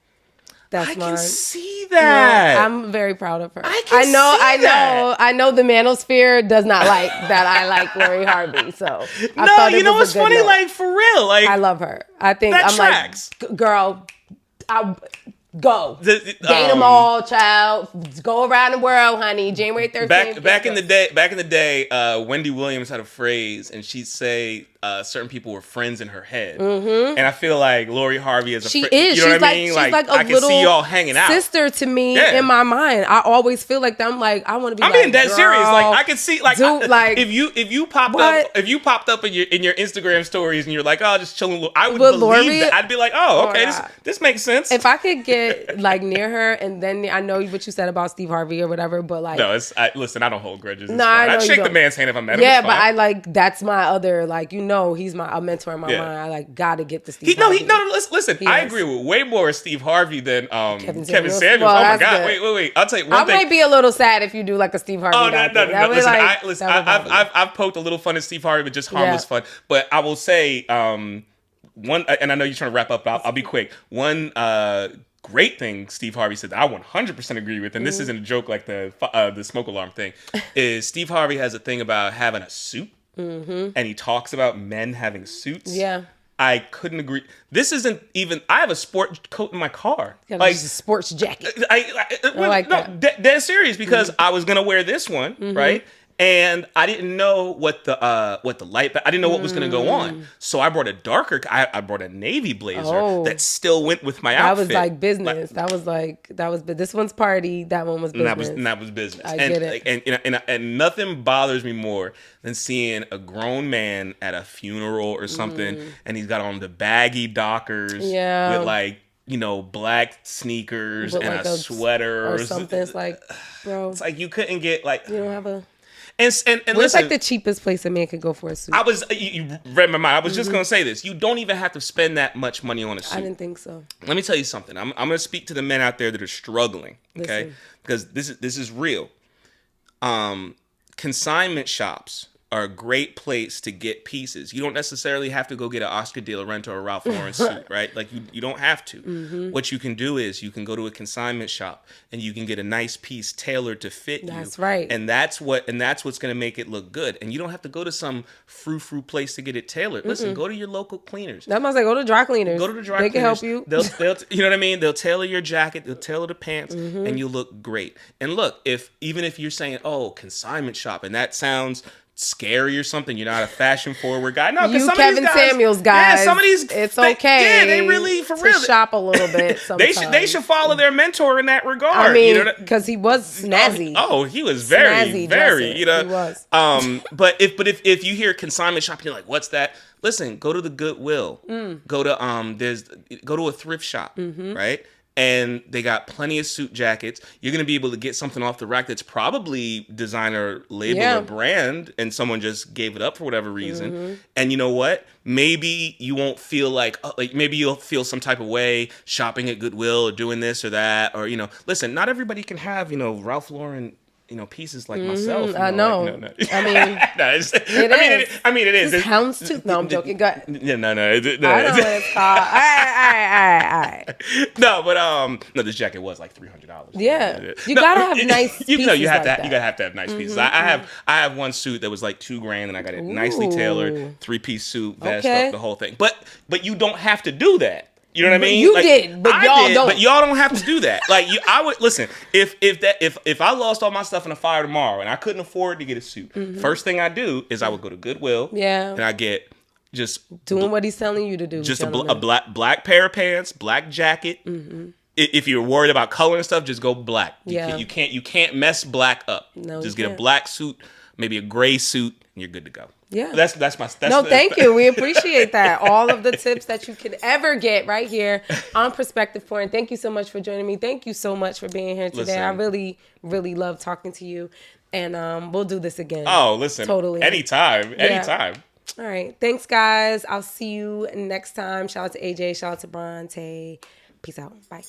[SPEAKER 2] I can see that.
[SPEAKER 1] Yeah, I'm very proud of her. I know the manosphere does not like that I like Lori Harvey. So
[SPEAKER 2] what's funny? Note. Like for real, like
[SPEAKER 1] I love her. I think
[SPEAKER 2] that
[SPEAKER 1] I'm
[SPEAKER 2] tracks.
[SPEAKER 1] Like, girl, go. Date them all, child. Go around the world, honey. January 13th.
[SPEAKER 2] Back in the day, Wendy Williams had a phrase, and she'd say certain people were friends in her head. Mm-hmm. And I feel like Lori Harvey is a friend.
[SPEAKER 1] She is.
[SPEAKER 2] You know what I mean?
[SPEAKER 1] She's like a
[SPEAKER 2] I can see y'all hanging out.
[SPEAKER 1] Sister to me in my mind. I always feel like that. I'm like, I want to be. I'm being
[SPEAKER 2] dead serious. Like I can see, if you popped up in your Instagram stories and you're like, oh, just chilling. I would believe that. I'd be like, oh, okay, this makes sense.
[SPEAKER 1] If I could get like near her, and then I know what you said about Steve Harvey or whatever, but like,
[SPEAKER 2] no, listen, I don't hold grudges.
[SPEAKER 1] No, I know
[SPEAKER 2] I'd shake the man's hand if I met him.
[SPEAKER 1] Yeah, but I like that's my other he's a mentor in my mind. I like gotta get to Steve Harvey.
[SPEAKER 2] Listen, I agree with way more Steve Harvey than Kevin Samuels. Well, oh my God, wait. I'll tell you one thing. I might
[SPEAKER 1] be a little sad if you do like a Steve Harvey.
[SPEAKER 2] Oh, no. Listen, I've poked a little fun at Steve Harvey, but just harmless fun. But I will say one, and I know you're trying to wrap up. I'll be quick. One great thing Steve Harvey said that I 100% agree with, and this isn't a joke like the smoke alarm thing, is Steve Harvey has a thing about having a suit. Mm-hmm. And he talks about men having suits. Yeah. I couldn't agree. This isn't even. I have a sport coat in my car.
[SPEAKER 1] Yeah, like a sports jacket.
[SPEAKER 2] Dead serious because I was gonna wear this one, right? And I didn't know what the light. I didn't know what was going to go on. So I brought a darker. I brought a navy blazer that still went with my outfit.
[SPEAKER 1] That was like business. This one's party. That one was business.
[SPEAKER 2] And that was business.
[SPEAKER 1] I get it.
[SPEAKER 2] And nothing bothers me more than seeing a grown man at a funeral or something, and he's got on the baggy Dockers with like, black sneakers and like a sweater
[SPEAKER 1] or something. It's like, bro,
[SPEAKER 2] it's like you couldn't get like,
[SPEAKER 1] you don't have a.
[SPEAKER 2] And
[SPEAKER 1] what's
[SPEAKER 2] listen,
[SPEAKER 1] like the cheapest place a man could go for a suit?
[SPEAKER 2] You read my mind. I was just gonna say this. You don't even have to spend that much money on a suit.
[SPEAKER 1] I didn't think so.
[SPEAKER 2] Let me tell you something. I'm gonna speak to the men out there that are struggling. Okay, because this is real. Consignment shops are a great place to get pieces. You don't necessarily have to go get an Oscar de la Renta or Ralph Lauren suit, right? Like you don't have to. What you can do is you can go to a consignment shop and you can get a nice piece tailored to fit you.
[SPEAKER 1] That's right.
[SPEAKER 2] And that's what's going to make it look good. And you don't have to go to some frou-frou place to get it tailored. Listen, go to your local cleaners.
[SPEAKER 1] That must say go to dry cleaners.
[SPEAKER 2] Go to the dry
[SPEAKER 1] cleaners.
[SPEAKER 2] They
[SPEAKER 1] can help you.
[SPEAKER 2] They'll you know what I mean? They'll tailor your jacket, they'll tailor the pants, and you look great. And look, even if you're saying, "Oh, consignment shop," and that sounds scary or something, you're not a fashion forward guy. No, because some
[SPEAKER 1] Kevin
[SPEAKER 2] of these guys,
[SPEAKER 1] Samuels guys,
[SPEAKER 2] yeah, some of these,
[SPEAKER 1] it's okay.
[SPEAKER 2] Yeah, they really for real
[SPEAKER 1] shop a little bit.
[SPEAKER 2] They should follow their mentor in that regard.
[SPEAKER 1] I mean, because he was snazzy.
[SPEAKER 2] Oh, he was very,
[SPEAKER 1] snazzy
[SPEAKER 2] very.
[SPEAKER 1] He was.
[SPEAKER 2] But if you hear consignment shop, you're like, what's that? Listen, go to the Goodwill. Go to a thrift shop, right? And they got plenty of suit jackets. You're going to be able to get something off the rack that's probably designer label or brand, and someone just gave it up for whatever reason. And you know what? Maybe you won't feel like maybe you'll feel some type of way shopping at Goodwill or doing this or that. Or, listen, not everybody can have, Ralph Lauren, pieces like myself.
[SPEAKER 1] I know.
[SPEAKER 2] Like, no.
[SPEAKER 1] I mean,
[SPEAKER 2] it is.
[SPEAKER 1] It's houndstooth. No, I'm joking. Go ahead.
[SPEAKER 2] Yeah, no.
[SPEAKER 1] I know what it's called. All right.
[SPEAKER 2] No, but this jacket was like $300.
[SPEAKER 1] Yeah, you gotta have nice. Pieces
[SPEAKER 2] you have
[SPEAKER 1] like
[SPEAKER 2] to. You gotta have to have nice pieces. I have one suit that was like $2,000, and I got it nicely tailored, 3-piece suit, vest, the whole thing. But you don't have to do that. You know what I mean?
[SPEAKER 1] You did, but y'all don't.
[SPEAKER 2] But y'all don't have to do that. I would listen. If I lost all my stuff in a fire tomorrow and I couldn't afford to get a suit, first thing I do is I would go to Goodwill.
[SPEAKER 1] Yeah.
[SPEAKER 2] And I get just
[SPEAKER 1] doing what he's telling you to do.
[SPEAKER 2] Just a black pair of pants, black jacket. If you're worried about color and stuff, just go black. You can't mess black up.
[SPEAKER 1] No,
[SPEAKER 2] just get a black suit, maybe a gray suit, and you're good to go.
[SPEAKER 1] Yeah,
[SPEAKER 2] thank
[SPEAKER 1] you. We appreciate that. All of the tips that you could ever get right here on Perspective Porn. Thank you so much for joining me. Thank you so much for being here today.
[SPEAKER 2] Listen,
[SPEAKER 1] I really, really love talking to you, and we'll do this again.
[SPEAKER 2] Oh, listen,
[SPEAKER 1] totally,
[SPEAKER 2] anytime.
[SPEAKER 1] All right, thanks, guys. I'll see you next time. Shout out to AJ. Shout out to Bronte. Peace out. Bye.